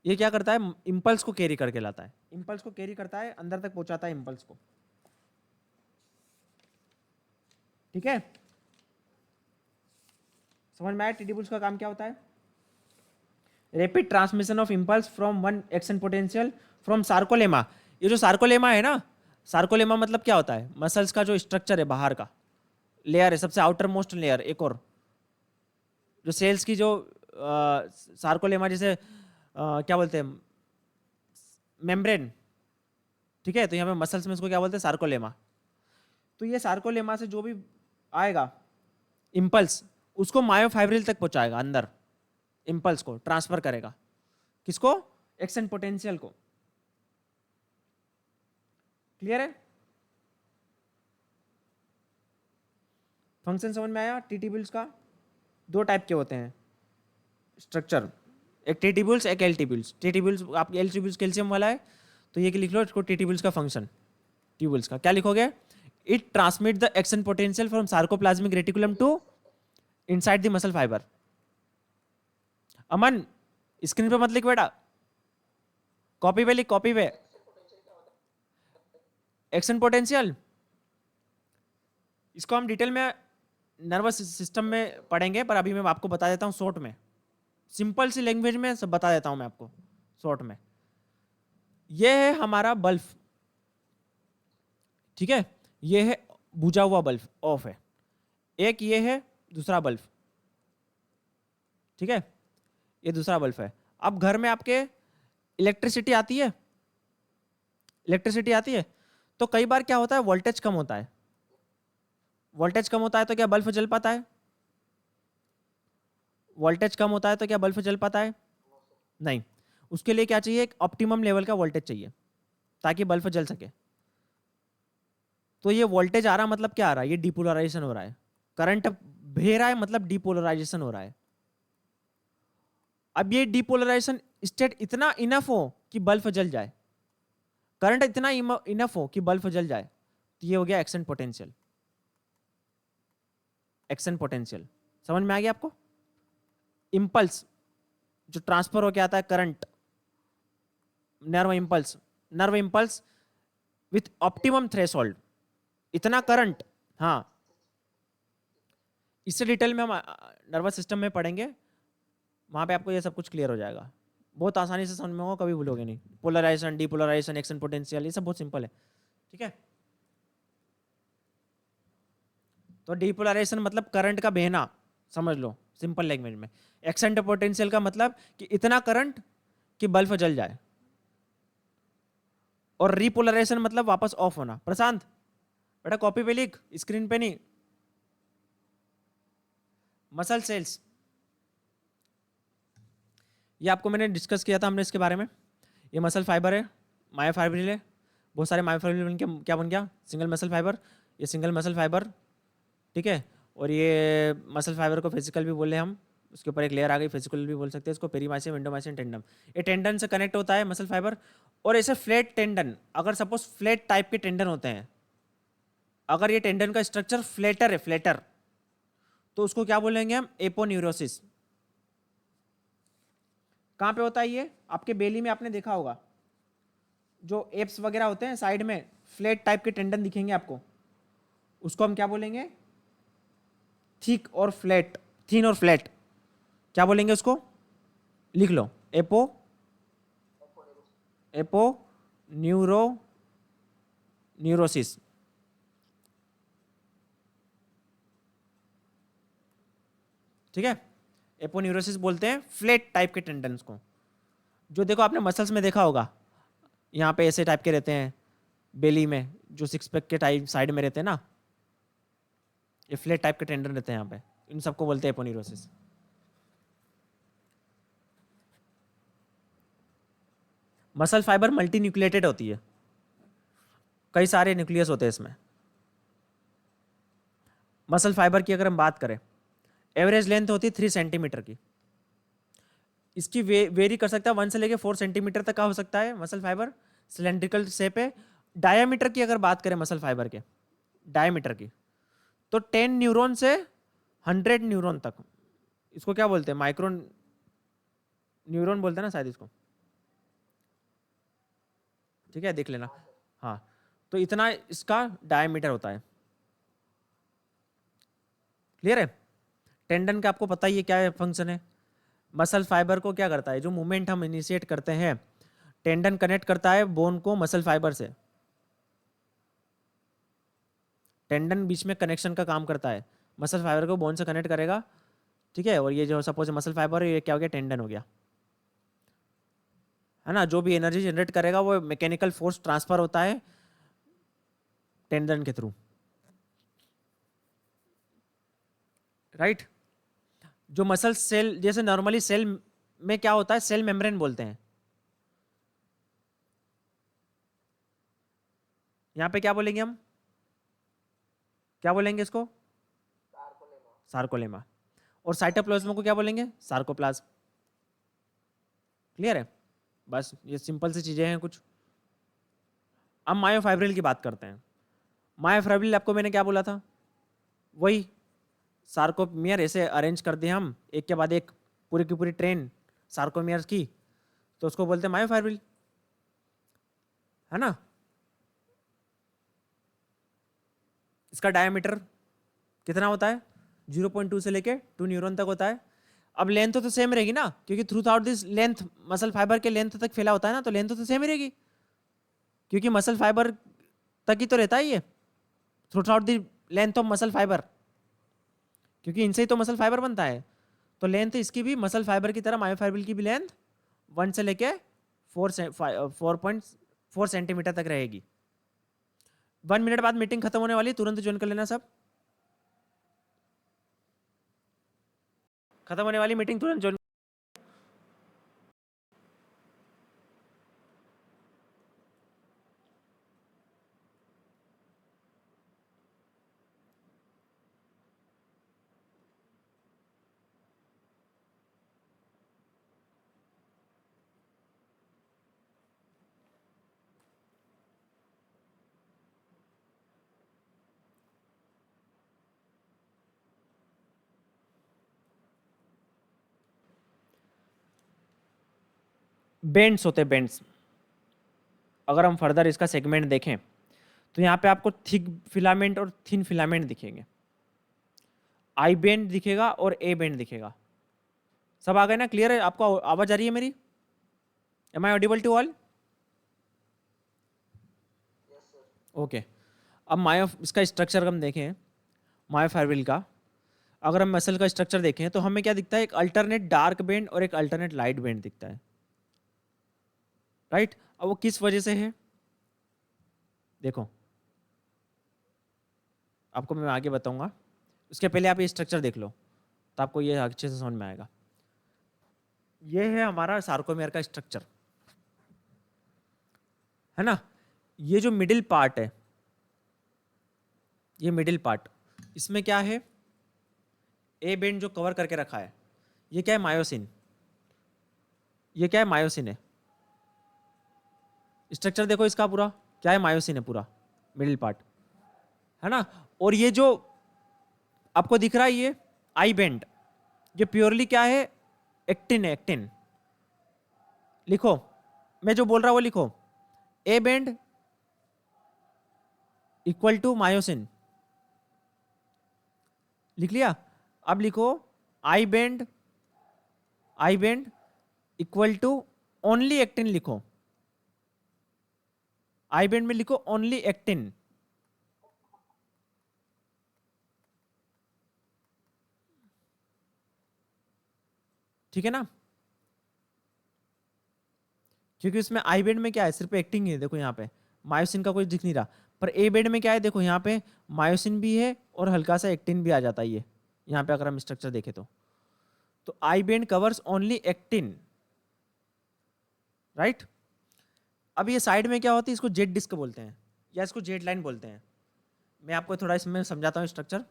ये क्या करता है, इम्पल्स को कैरी करके लाता है, इम्पल्स को कैरी करता है, अंदर तक पहुंचाता है इम्पल्स को। ठीक है, समझ में आया टिब्यूल्स का काम क्या होता है? Rapid transmission of impulse from one action potential from sarcolemma. ये जो सार्कोलेमा है ना, सार्कोलेमा मतलब क्या होता है, मसल्स का जो स्ट्रक्चर है, बाहर का लेयर है, सबसे आउटर मोस्ट लेयर। एक और जो सेल्स की जो सार्कोलेमा, जैसे क्या बोलते हैं, मेम्ब्रेन। ठीक है, तो यहाँ पे मसल्स में इसको क्या बोलते हैं, सार्कोलेमा। तो ये सार्कोलेमा से जो भी आएगा इम्पल्स, उसको मायोफाइब्रिल तक पहुंचाएगा, अंदर इम्पल्स को ट्रांसफर करेगा। किसको? एक्शन पोटेंशियल को। क्लियर है? फंक्शन समझ में आया? टी टेबल्स का दो टाइप के होते हैं स्ट्रक्चर, एक टी टेबल्स, एक एल टेबल्स। टी टेबल्स, आप एल टेबल्स कैल्शियम वाला है तो ये लिख लो इसको, टी टेबल्स का फंक्शन। टेबल्स का क्या लिखोगे? It transmit the action potential from sarcoplasmic reticulum to inside the muscle fibre. Aman screen पे मत लिख बेटा, कॉपी पे लिख, कॉपी पे। एक्शन पोटेंशियल, इसको हम डिटेल में नर्वस सिस्टम में पढ़ेंगे, पर अभी मैं आपको बता देता हूँ शॉर्ट में, सिंपल सी लैंग्वेज में सब बता देता हूँ मैं आपको शॉर्ट में। ये है हमारा बल्ब, ठीक है, ये है बुझा हुआ बल्ब, ऑफ है। एक ये है दूसरा बल्ब, ठीक है, ये दूसरा बल्ब है। अब घर में आपके इलेक्ट्रिसिटी आती है, इलेक्ट्रिसिटी आती है, तो कई बार क्या होता है, वोल्टेज कम होता है। वोल्टेज कम होता है तो क्या बल्ब जल पाता है? वोल्टेज कम होता है तो क्या बल्ब जल पाता है? नहीं। उसके लिए क्या चाहिए, एक ऑप्टिमम लेवल का वोल्टेज चाहिए ताकि बल्ब जल सके। तो ये वोल्टेज आ रहा मतलब क्या आ रहा है, ये डिपोलराइजेशन हो रहा है, करंट बह रहा है, मतलब डिपोलराइजेशन हो रहा है। अब ये डिपोलराइजेशन स्टेट इतना इनफ हो कि बल्ब जल जाए, करंट इतना इनफ हो कि बल्ब जल जाए, तो ये हो गया एक्शन पोटेंशियल। एक्शन पोटेंशियल समझ में आ गया आपको? इंपल्स जो ट्रांसफर होके आता है, current, nerve impulse with optimum threshold, इतना करंट। हाँ, इससे डिटेल में हम नर्वस सिस्टम में पढ़ेंगे, वहां पे आपको ये सब कुछ क्लियर हो जाएगा, बहुत आसानी से समझ में होगा, कभी भूलोगे नहीं। पोलराइजेशन, डिपोलराइजेशन, एक्शन पोटेंशियल, ये सब बहुत सिंपल है। ठीक है, तो डिपोलराइजेशन मतलब करंट का बहना, समझ लो सिंपल लैंग्वेज में। एक्शन पोटेंशियल का मतलब कि इतना करंट कि बल्ब जल जाए, और रिपोलराइजेशन मतलब वापस ऑफ होना। प्रशांत बेटा कॉपी पे लिख, स्क्रीन पे नहीं। मसल सेल्स, ये आपको मैंने डिस्कस किया था हमने इसके बारे में। ये मसल फाइबर है, मायोफाइब्रिल है, बहुत सारे मायोफाइब्रिल बन के क्या बन गया, सिंगल मसल फाइबर। ये सिंगल मसल फाइबर, ठीक है। और ये मसल फाइबर को फिजिकल भी बोले हम, उसके ऊपर एक लेयर आ गई, फिजिकल भी बोल सकते हैं इसको, पेरीमाइसियम, एंडोमाइसियम, टेंडम। ये टेंडन से कनेक्ट होता है मसल फाइबर। और ऐसे फ्लैट टेंडन, अगर सपोज फ्लैट टाइप के टेंडन होते हैं, अगर ये टेंडन का स्ट्रक्चर फ्लैटर है, फ्लैटर, तो उसको क्या बोलेंगे हम, एपोन्यूरोसिस। कहाँ पे होता है ये, आपके बेली में आपने देखा होगा, जो एप्स वगैरह होते हैं साइड में फ्लैट टाइप के टेंडन दिखेंगे आपको, उसको हम क्या बोलेंगे, थिक और फ्लैट, थिन और फ्लैट, क्या बोलेंगे उसको, लिख लो, एपो न्यूरोसिस। ठीक है, एपोन्यूरोसिस बोलते हैं फ्लैट टाइप के टेंडन्स को। जो देखो आपने मसल्स में देखा होगा, यहाँ पे ऐसे टाइप के रहते हैं बेली में, जो सिक्स पैक के टाइप साइड में रहते हैं ना, ये फ्लैट टाइप के टेंडन रहते हैं यहाँ पे, इन सबको बोलते हैं aponeurosis. Muscle fibre multi nucleated होती है, कई सारे न्यूक्लियस होते हैं इसमें। मसल फाइबर की अगर हम बात करें, एवरेज लेंथ होती है 3 सेंटीमीटर की। इसकी वेरी कर सकता है 1 से लेके 4 सेंटीमीटर तक का हो सकता है मसल फाइबर, सिलेंड्रिकल शेप है। डायामीटर की अगर बात करें मसल फाइबर के डायामीटर की, तो 10 न्यूरॉन से 100 न्यूरॉन तक, इसको क्या बोलते हैं, माइक्रो न्यूरॉन बोलते हैं ना शायद इसको, ठीक है, देख लेना। हाँ, तो इतना इसका डायमीटर होता है। क्लियर है। टेंडन का आपको पता ही है क्या फंक्शन है। मसल फाइबर को क्या करता है, जो मूवमेंट हम इनिशिएट करते हैं, टेंडन कनेक्ट करता है बोन को मसल फाइबर से, टेंडन बीच में कनेक्शन का काम करता है, मसल फाइबर को बोन से कनेक्ट करेगा, ठीक है। और ये जो सपोज मसल फाइबर है, ये क्या हो गया, टेंडन हो गया, है ना। जो भी एनर्जी जनरेट करेगा वो मैकेनिकल फोर्स ट्रांसफर होता है टेंडन के थ्रू, राइट। जो मसल सेल, जैसे नॉर्मली सेल में क्या होता है, सेल मेम्ब्रेन बोलते हैं, यहाँ पे क्या बोलेंगे हम, क्या बोलेंगे इसको, सार्कोलेमा। और साइटोप्लाज्म को क्या बोलेंगे, सार्कोप्लाज्म। क्लियर है, बस ये सिंपल सी चीजें हैं कुछ। अब मायोफाइब्रिल की बात करते हैं। मायोफाइब्रिल आपको मैंने क्या बोला था, वही सार्कोमियर ऐसे अरेंज कर दिए हम एक के बाद एक, पूरी की पूरी ट्रेन सार्कोमियर्स की, तो उसको बोलते हैं मायोफाइब्रिल, है ना। इसका डायमीटर कितना होता है, 0.2 से लेके 2 न्यूरॉन तक होता है। अब लेंथ तो सेम रहेगी ना, क्योंकि through out this length muscle fibre के लेंथ तक फैला होता है ना, तो लेंथ तो सेम ही रहेगी, क्योंकि मसल फाइबर तक ही तो रहता है ये, through out the length of muscle fibre, क्योंकि इनसे ही तो मसल फाइबर बनता है। तो लेंथ इसकी भी मसल फाइबर की तरह मायोफाइब्रिल की भी लेंथ 1 से लेके 4.4 सेंटीमीटर तक रहेगी। 1 मिनट बाद मीटिंग खत्म होने वाली, तुरंत ज्वाइन कर लेना सब, खत्म होने वाली मीटिंग, तुरंत ज्वाइन। बेंड्स होते हैं, बेंड्स। अगर हम फर्दर इसका सेगमेंट देखें, तो यहाँ पे आपको थिक फिलामेंट और थिन फिलामेंट दिखेंगे, आई बेंड दिखेगा और ए बेंड दिखेगा। सब आ गए ना, क्लियर है, आपको आवाज आ रही है मेरी, am I audible to all, okay. अब मायो इसका स्ट्रक्चर हम देखें, मायोफाइब्रिल का, अगर हम मसल का स्ट्रक्चर देखें तो हमें क्या दिखता है, एक अल्टरनेट डार्क बेंड और एक अल्टरनेट लाइट बेंड दिखता है, राइट। अब वो किस वजह से है, देखो, आपको मैं आगे बताऊंगा, उसके पहले आप ये स्ट्रक्चर देख लो तो आपको ये अच्छे से समझ में आएगा। ये है हमारा सार्कोमेयर का स्ट्रक्चर, है ना। ये जो मिडिल पार्ट है, ये मिडिल पार्ट, इसमें क्या है, ए बेंड जो कवर करके रखा है, ये क्या है, मायोसिन। ये क्या है, मायोसिन है। स्ट्रक्चर देखो इसका पूरा क्या है, मायोसिन है पूरा मिडिल पार्ट, है ना। और ये जो आपको दिख रहा है ये आई बेंड, ये प्योरली क्या है, एक्टिन है, एक्टिन। लिखो, मैं जो बोल रहा हूं वो लिखो, A band equal to myosin, लिख लिया। अब लिखो I band, I band equal to only actin, लिखो आई बेंड में लिखो ओनली एक्टिन। ठीक है ना, क्योंकि उसमें आई बेंड में क्या है, सिर्फ एक्टिंग है, देखो यहाँ पे मायोसिन का कुछ दिख नहीं रहा। पर ए बेंड में क्या है, देखो यहाँ पे मायोसिन भी है और हल्का सा एक्टिन भी आ जाता है। ये यहाँ पे अगर हम स्ट्रक्चर देखें तो I band covers only actin, right. अब ये साइड में क्या होती है, इसको जेड डिस्क बोलते हैं या इसको जेड लाइन बोलते हैं। मैं आपको थोड़ा इसमें समझाता हूँ स्ट्रक्चर।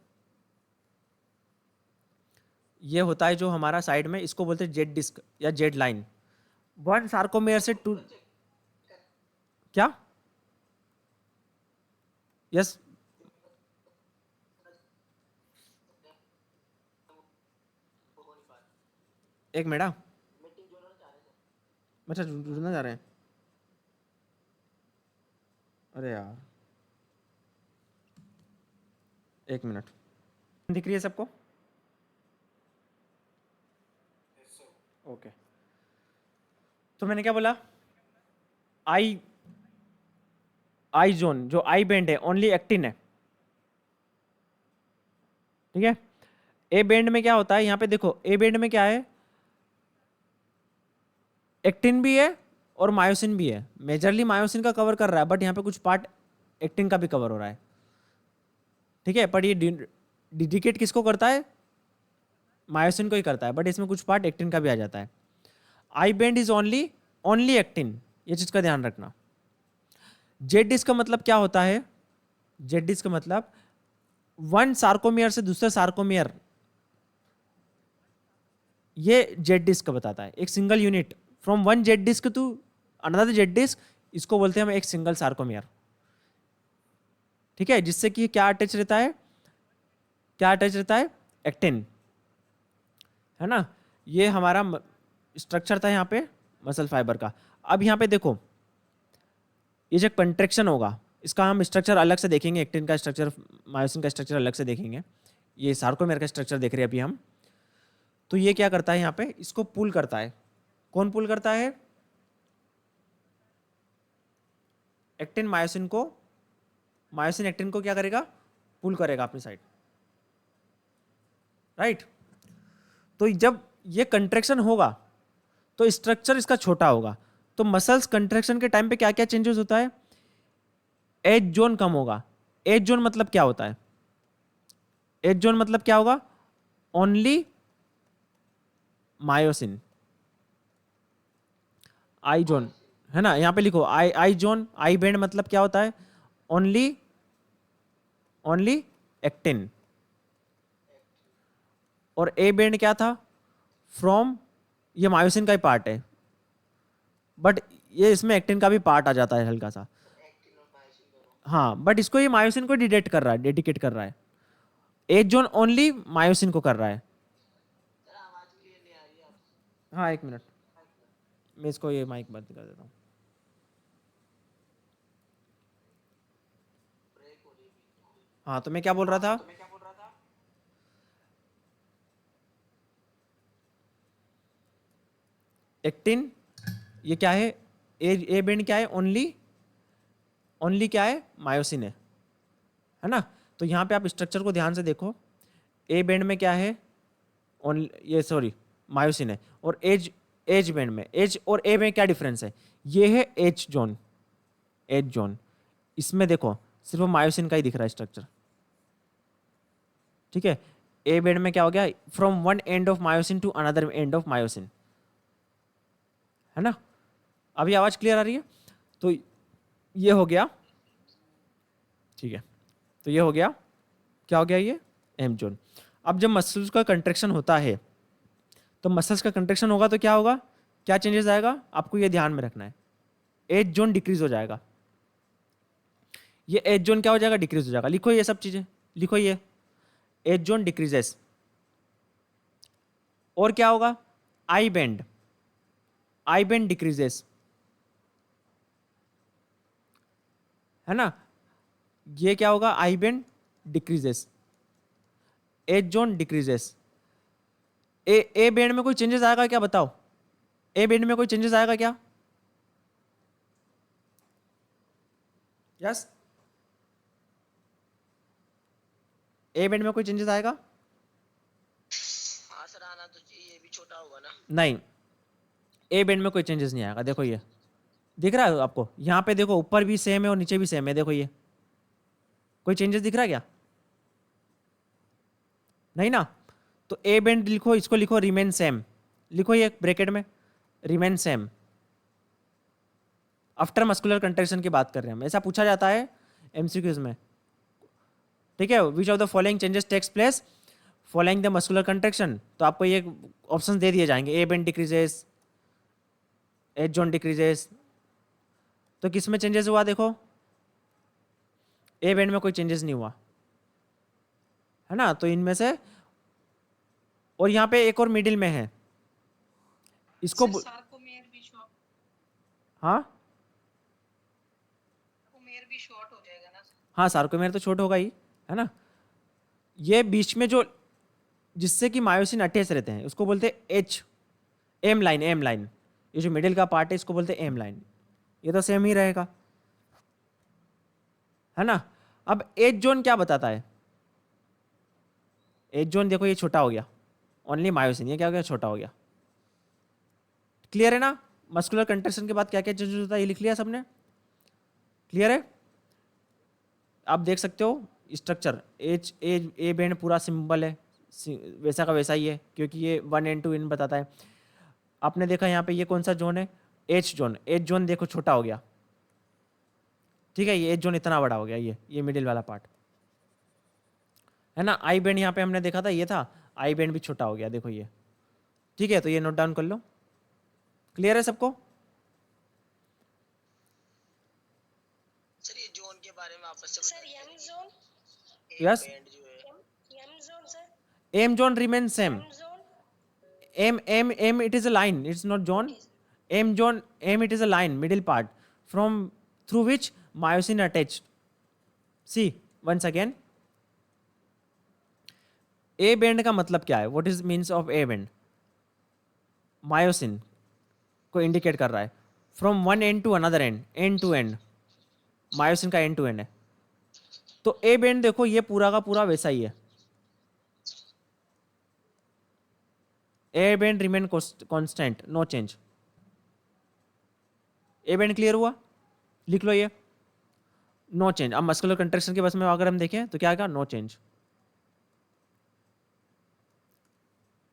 ये होता है जो हमारा साइड में, इसको बोलते हैं जेड डिस्क या जेड लाइन। वन सार्कोमेयर से टू, क्या, यस, एक मिनट, अच्छा जुड़ना जा रहे हैं, अरे यार एक मिनट, दिख रही है सबको, ओके। तो मैंने क्या बोला, आई, आई जोन जो आई बेंड है ओनली एक्टिन है, ठीक है। ए बेंड में क्या होता है, यहाँ पे देखो ए बेंड में क्या है, एक्टिन भी है और मायोसिन भी है। मेजरली मायोसिन का कवर कर रहा है, बट यहाँ पे कुछ पार्ट एक्टिन का भी कवर हो रहा है, ठीक है। पर ये डिडिकेट किसको करता है, मायोसिन को ही करता है, बट इसमें कुछ पार्ट एक्टिन का भी आ जाता है। I band is only only actin, ये चीज का ध्यान रखना। जेड डिस्क का मतलब क्या होता है, जेड डिस्क का मतलब वन सार्कोमियर से दूसरे सार्कोमियर, ये जेड डिस्क बताता है। एक single unit from one Z disc to another Z disc, इसको बोलते हैं हम एक सिंगल सार्कोमियर, ठीक है। जिससे कि क्या अटैच रहता है, क्या अटैच रहता है, एक्टिन, है ना। ये हमारा स्ट्रक्चर था यहाँ पे मसल फाइबर का। अब यहाँ पे देखो, ये जो कंट्रेक्शन होगा इसका हम स्ट्रक्चर अलग से देखेंगे, एक्टिन का स्ट्रक्चर, मायोसिन का स्ट्रक्चर अलग से देखेंगे। ये सार्कोमेयर का स्ट्रक्चर देख रहे हैं अभी हम। तो ये क्या करता है, यहाँ पे इसको पुल करता है। कौन पुल करता है, एक्टिन मायोसिन को, मायोसिन एक्टिन को क्या करेगा, पुल करेगा अपनी साइड, राइट। तो जब ये कंट्रेक्शन होगा तो स्ट्रक्चर इसका छोटा होगा। तो मसल्स कंट्रेक्शन के टाइम पे क्या क्या चेंजेस होता है, एज जोन कम होगा। एज जोन मतलब क्या होता है, एज जोन मतलब क्या होगा, ओनली मायोसिन, आई जोन, है ना। यहां पे लिखो आई, आई जोन, आई बेंड मतलब क्या होता है, ओनली ओनली एक्टिन। और ए बेंड क्या था, फ्रॉम, ये मायोसिन का ही पार्ट है, बट ये इसमें एक्टिन का भी पार्ट आ जाता है हल्का सा, हाँ। बट इसको ये मायोसिन को डिडेक्ट कर रहा है, डेडिकेट कर रहा है। एज जोन ओनली मायोसिन को कर रहा है। हाँ एक मिनट, मैं इसको ये माइक बंद कर देता हूँ। हाँ तो मैं क्या बोल रहा था, एक्टिन ये क्या है, ए बेंड क्या है, ओनली, ओनली क्या है, मायोसिन है ना। तो यहाँ पे आप स्ट्रक्चर को ध्यान से देखो, ए बेंड में क्या है, ओनली, ये सॉरी मायोसिन है। और एज, एज बेंड में, एज और ए में क्या डिफरेंस है, ये है एज जोन, एज जोन। इसमें देखो सिर्फ मायोसिन का ही दिख रहा है स्ट्रक्चर, ठीक है, ए बैंड में क्या हो गया, from one end of myosin to another end of myosin, है ना। अभी आवाज क्लियर आ रही है। तो ये हो गया, ठीक है, तो ये हो गया, क्या हो गया ये, एम जोन। अब जब मसल्स का कंट्रैक्शन होता है, तो मसल्स का कंट्रैक्शन होगा तो क्या होगा, क्या चेंजेस आएगा, आपको ये ध्यान में रखना है, एज जोन डिक्रीज हो जाएगा। ये एज जोन क्या हो जाएगा, डिक्रीज हो जाएगा। लिखो ये सब चीजें, लिखो ये एज जोन डिक्रीजेस। और क्या होगा, I band, I band decreases, है ना। ये क्या होगा, I band decreases, H zone decreases. A band में कोई चेंजेस आएगा क्या, बताओ, ए बेंड में कोई चेंजेस आएगा क्या, यस, ए बेंड में कोई चेंजेस आएगा, हाँ सर आना तो चाहिए, ये भी छोटा होगा ना। नहीं, ए बेंड में कोई चेंजेस नहीं आएगा। देखो ये दिख रहा है आपको, यहाँ पे देखो ऊपर भी सेम है और नीचे भी सेम है, देखो ये कोई चेंजेस दिख रहा है क्या, नहीं ना। तो ए बेंड लिखो, इसको लिखो रिमेन सेम, लिखो ये ब्रैकेट में remain same. After muscular contraction की बात कर रहे हैं हम, ऐसा पूछा जाता है एमसीक्यूज में, ठीक है। Which of the following changes takes place following the muscular contraction, तो आपको ये ऑप्शन दे दिए जाएंगे, A band decreases, H zone decreases. तो किस में चेंजेस हुआ, देखो ए बेंड में कोई चेंजेस नहीं हुआ, है ना। तो इनमें से, और यहाँ पे एक और मिडिल में है, इसको सार्कोमेयर भी शॉर्ट, हाँ सार्कोमेयर भी शॉर्ट हो जाएगा ना। हाँ, सार्कोमेयर तो छोटा होगा ही, है ना। ये बीच में जो, जिससे कि मायोसिन अटैच रहते हैं, उसको बोलते हैं H, M line, M line. ये जो मिडिल का पार्ट है इसको बोलते हैं एम लाइन। ये तो सेम ही रहेगा, है ना। अब एज जोन क्या बताता है, एज जोन देखो ये छोटा हो गया, ओनली मायोसिन, ये क्या हो गया, छोटा हो गया। क्लियर है ना, मस्कुलर कंट्रैक्शन के बाद क्या क्या चेंजेस होता है, ये लिख लिया सबने, क्लियर है। आप देख सकते हो structure, H as A band पूरा सिंबल है, वैसा का वैसा ही है, क्योंकि ये 1 and 2 इन बताता है। आपने देखा यहाँ पे ये कौन सा जोन है, एच जोन। एच जोन देखो छोटा हो गया, ठीक है, ये एच जोन इतना बड़ा हो गया, ये मिडिल वाला पार्ट, है ना। आई बैंड यहाँ पे हमने देखा था, ये था, आई बैंड भी छोटा हो गया, देखो ये, ठीक है। तो ये नोट डाउन कर लो, क्लियर है सबको। सर ये जोन के बारे में आपस से sir M zone, Yes. Band जो है, M zone sir, M zone remain same, M zone, M it is a line, it's not zone. M zone, M it is a line, middle part from through which myosin attached. See once again, A band का मतलब क्या है, what is means of A band? Myosin को इंडिकेट कर रहा है, from one end to another end, end to end, myosin का एंड टू एंड है। तो ए बैंड देखो ये पूरा का पूरा वैसा ही है, A band remain constant, no change. A band clear हुआ, लिख लो ये, नो चेंज। अब मस्कुलर कंट्रैक्शन के बस में अगर हम देखें तो क्या आएगा, नो चेंज,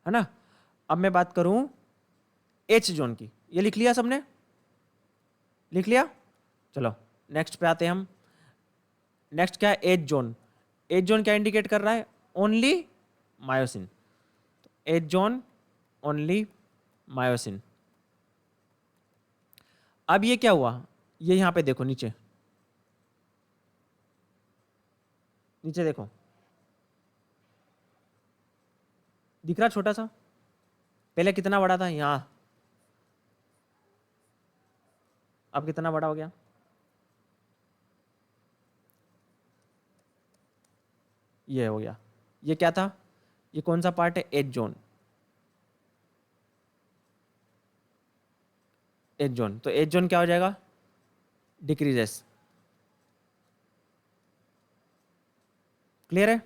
है ना। अब मैं बात करूं एच जोन की, ये लिख लिया सबने, लिख लिया। चलो नेक्स्ट पे आते हैं हम। नेक्स्ट क्या है, एच जोन। एच जोन क्या इंडिकेट कर रहा है, only myosin. H zone only myosin. अब ये क्या हुआ, ये यहां पे देखो नीचे, नीचे देखो दिख रहा छोटा सा, पहले कितना बड़ा था यहां, अब कितना बड़ा हो गया, ये हो गया। ये क्या था, ये कौन सा पार्ट है, एज जोन, एज जोन। तो एज जोन क्या हो जाएगा, डिक्रीजेस। क्लियर है,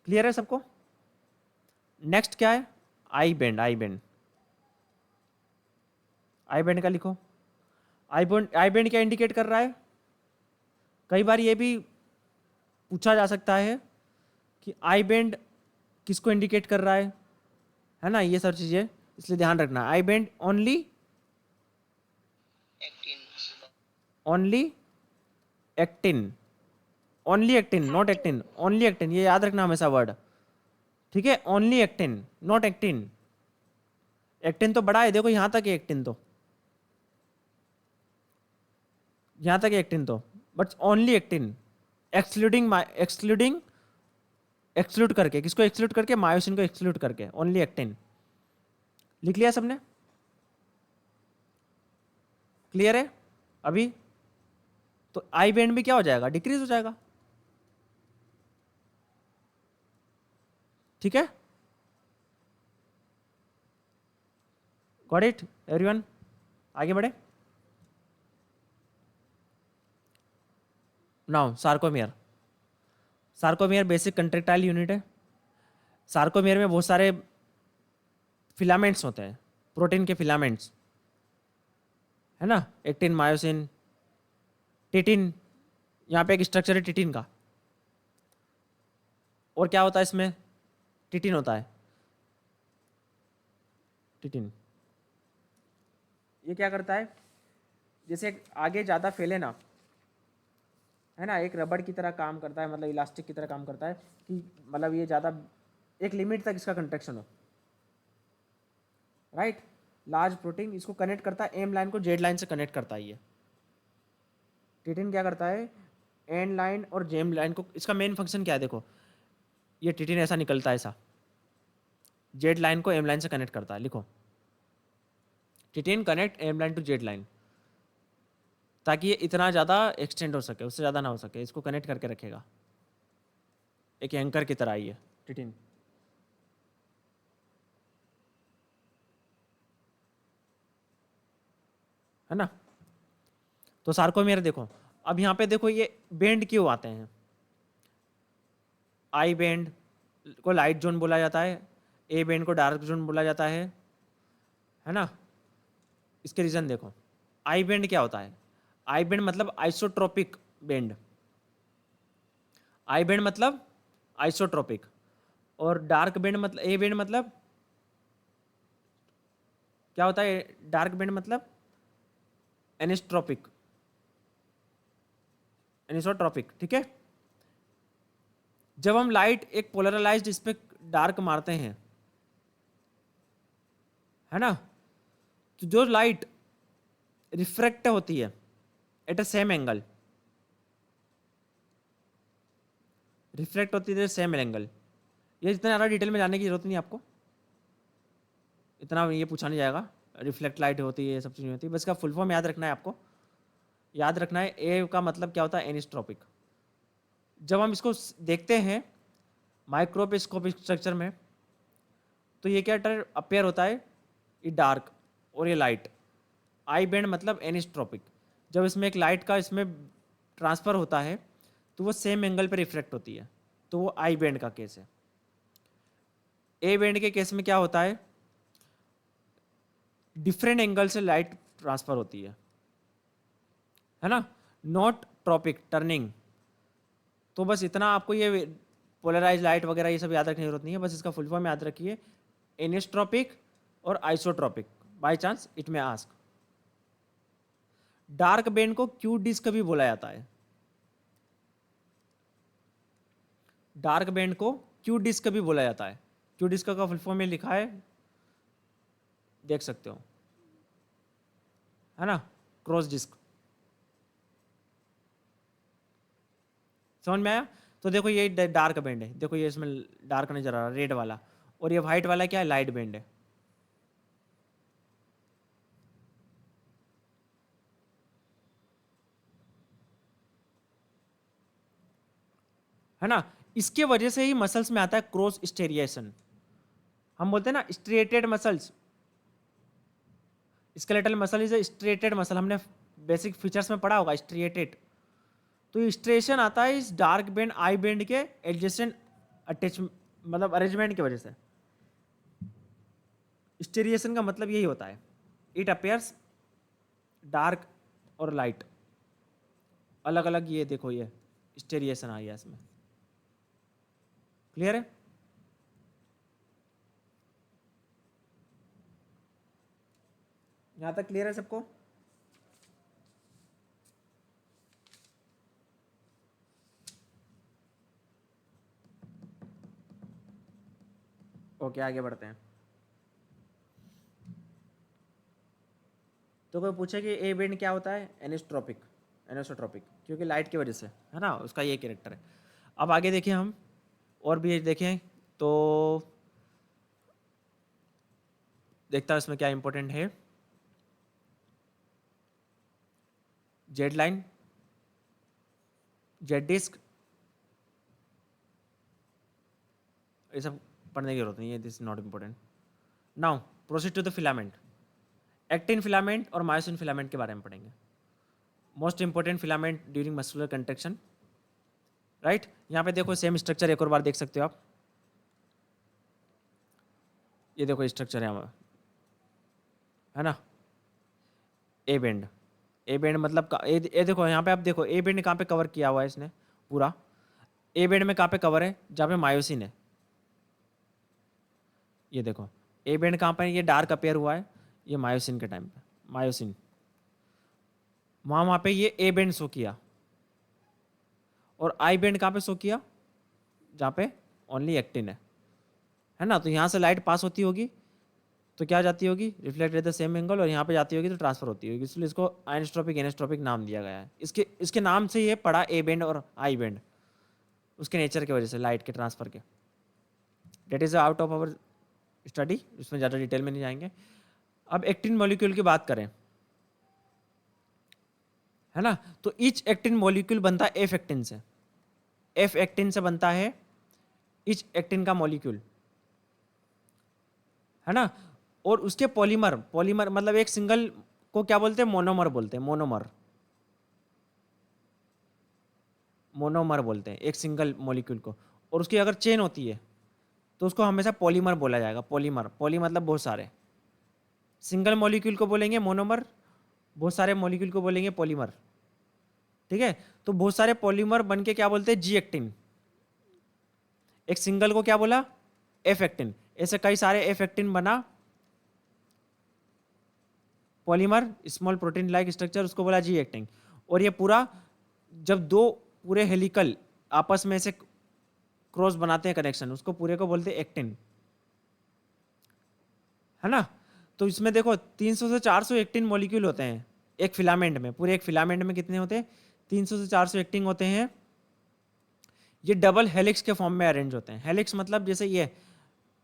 क्लियर है सबको। नेक्स्ट क्या है, I band. I band, I bend का लिखो। आई बेंड क्या इंडिकेट कर रहा है, कई बार ये भी पूछा जा सकता है कि आई बैंड किसको इंडिकेट कर रहा है ना, ये सब चीज़ें इसलिए ध्यान रखना। I band only actin only actin, only actin not actin, only actin, ये याद रखना हमेशा वर्ड, ठीक है। Only actin not actin. Actin तो बड़ा है, देखो यहाँ तक है एक्टिन, तो यहाँ तक है एक्टिन तो, but only actin, excluding exclude करके, किसको एक्सक्लूड करके, मायोसिन को एक्सक्लूड करके, ओनली एक्टिन। लिख लिया सबने? क्लियर है अभी? तो आई बैंड भी क्या हो जाएगा, डिक्रीज हो जाएगा, ठीक है। Got it everyone? आगे बढ़े। Now sarcomere, sarcomere basic contractile unit है। सार्कोमियर में बहुत सारे फिलामेंट्स होते हैं, प्रोटीन के फिलामेंट्स, है ना, एक्टिन, मायोसिन, टिटिन, यहाँ पे एक स्ट्रक्चर है टिटिन का। और क्या होता है इसमें, टिटिन होता है, टिटिन। ये क्या करता है, जैसे आगे ज़्यादा फैले ना, है ना, एक रबड़ की तरह काम करता है, मतलब इलास्टिक की तरह काम करता है, कि मतलब ये ज़्यादा एक लिमिट तक इसका कंट्रैक्शन हो, राइट। लार्ज प्रोटीन इसको कनेक्ट करता है, एम लाइन को जेड लाइन से कनेक्ट करता है ये। टिटिन क्या करता है, एन लाइन और जेम लाइन को, इसका मेन फंक्शन क्या है, देखो ये टिटिन ऐसा निकलता है, ऐसा जेड लाइन को एम लाइन से कनेक्ट करता है। लिखो, titin connect M line to Z line, ताकि ये इतना ज़्यादा एक्सटेंड हो सके, उससे ज़्यादा ना हो सके, इसको कनेक्ट करके रखेगा, एक एंकर की तरह ही है टिटिन। है ना। तो सार्कोमियर देखो, अब यहाँ पे देखो ये बैंड क्यों आते हैं, आई बैंड को लाइट जोन बोला जाता है, ए बैंड को डार्क जोन बोला जाता है ना। इसके रीजन देखो, आई बैंड क्या होता है, आई बैंड मतलब आइसोट्रोपिक बैंड, आई बैंड मतलब आइसोट्रोपिक, और डार्क बैंड मतलब, ए बैंड मतलब क्या होता है, डार्क बैंड मतलब एनिस्ट्रोपिक, एनिसोट्रोपिक, ठीक है। जब हम लाइट एक पोलराइज्ड इस पे डार्क मारते हैं, है ना, तो जो लाइट रिफ्रैक्ट होती है at a same angle, reflect होती है सेम एंगल, ये इतना ज़्यादा डिटेल में जाने की जरूरत नहीं आपको, इतना ये पूछा नहीं जाएगा। रिफ्लेक्ट लाइट होती है, ये सब चीज़ें होती है, बस इसका फुल फॉर्म याद रखना है आपको। याद रखना है ए का मतलब क्या होता है, एनिस्ट्रोपिक। जब हम इसको देखते हैं माइक्रोस्कोपिक स्ट्रक्चर में, तो ये क्या अपेयर होता है, ये डार्क और ये लाइट। आई बैंड मतलब एनिस्ट्रोपिक, जब इसमें एक लाइट का इसमें ट्रांसफ़र होता है तो वो सेम एंगल पे रिफ्लेक्ट होती है, तो वो आई बैंड का केस है। ए बैंड के केस में क्या होता है, डिफरेंट एंगल से लाइट ट्रांसफर होती है ना, नॉट ट्रॉपिक टर्निंग। तो बस इतना आपको ये पोलराइज लाइट वगैरह ये सब याद रखने की जरूरत नहीं है, बस इसका फुल फॉर्म याद रखिए, एनिस्ट्रोपिक और आइसोट्रोपिक, बाय चांस इट में आस्क। डार्क बैंड को क्यू डिस्क भी बोला जाता है, डार्क बैंड को क्यू डिस्क भी बोला जाता है। क्यू डिस्क का फुल फॉर्म में लिखा है, देख सकते हो, है ना, क्रॉस डिस्क। समझ में आया? तो देखो ये डार्क बैंड है, देखो ये इसमें डार्क नजर आ रहा है रेड वाला, और ये व्हाइट वाला क्या है, लाइट बैंड है ना। इसके वजह से ही मसल्स में आता है क्रॉस स्टेरिएशन। हम बोलते हैं ना striated muscles, skeletal muscle is striated muscle, हमने बेसिक फीचर्स में पढ़ा होगा स्ट्रेटेड। तो ये स्ट्रेशन आता है इस डार्क बैंड आई बैंड के एडजेसेंट अटैच मतलब अरेंजमेंट की वजह से। स्टेरिएशन का मतलब यही होता है, इट अपेयर्स डार्क और लाइट अलग अलग, ये देखो ये स्टेरिएशन आ गया इसमें। क्लियर है? यहाँ तक क्लियर है सबको? ओके, आगे बढ़ते हैं। तो कोई पूछे कि ए बेंड क्या होता है? एनिसोट्रॉपिक, क्योंकि लाइट की वजह से, है ना, उसका ये कैरेक्टर है। अब आगे देखें हम, और भी देखें तो देखता हूँ इसमें क्या इंपॉर्टेंट है। जेड लाइन, जेड डिस्क, ये सब पढ़ने की जरूरत नहीं है, this is not important. Now proceed to the filament. Actin filament और मायोसिन फिलामेंट के बारे में पढ़ेंगे। Most important filament during muscular contraction, right. यहाँ पे देखो सेम स्ट्रक्चर एक और बार देख सकते हो आप। ये देखो स्ट्रक्चर है, है ना, ए बेंड। ए बेंड मतलब ये देखो यहाँ पे आप देखो ए बेंड कहाँ पे कवर किया हुआ है इसने पूरा। ए बेंड में कहाँ पे कवर है? जहाँ पे मायोसिन है। ये देखो ए बेंड कहाँ पे, ये डार्क अपेयर हुआ है, ये मायोसिन के टाइम पे, मायोसिन वहाँ पे ये ए बेंड शो किया। और आई बेंड कहाँ पे शो किया? जहाँ पे ओनली एक्टिन है ना। तो यहाँ से लाइट पास होती होगी तो क्या जाती होगी? Reflect at the same angle, और यहाँ पे जाती होगी तो ट्रांसफर होती होगी, इसलिए इसको आइनस्ट्रोपिक एनेस्ट्रोपिक नाम दिया गया है। इसके नाम से ये पड़ा ए बेंड और आई बेंड, उसके नेचर की वजह से, लाइट के ट्रांसफर के। That is out of our study, इसमें ज़्यादा डिटेल में नहीं जाएंगे। अब एक्टिन मॉलिक्यूल की बात करें, है ना, तो ईच एक्टिन मॉलिक्यूल बनता है एफ एक्टिन से। एफ एक्टिन से बनता है ईच एक्टिन का मॉलिक्यूल, है ना। और उसके पॉलीमर मतलब एक सिंगल को क्या बोलते हैं? मोनोमर बोलते हैं। मोनोमर बोलते हैं एक सिंगल मॉलिक्यूल को। और उसकी अगर चेन होती है तो उसको हमेशा पॉलीमर बोला जाएगा। पॉली मतलब बहुत सारे। सिंगल मॉलिक्यूल को बोलेंगे मोनोमर, बहुत सारे मॉलिक्यूल को बोलेंगे पॉलीमर, ठीक है। तो बहुत सारे पॉलीमर बन के क्या बोलते हैं? G actin. एक सिंगल को क्या बोला? F actin. ऐसे कई सारे एफ एक्टिन बना, polymer, small protein like structure, उसको बोला जी एक्टिन। और ये पूरा, जब दो पूरे हेलिकल आपस में से क्रॉस बनाते हैं कनेक्शन, उसको पूरे को बोलते हैं एक्टिन, है ना। तो इसमें देखो 300 से 400 एक्टिन मॉलिक्यूल होते हैं एक फिलामेंट में। पूरे एक फिलामेंट में कितने होते हैं? 300 से 400 एक्टिन होते हैं। ये डबल हेलिक्स के फॉर्म में अरेंज होते हैं। हेलिक्स मतलब जैसे ये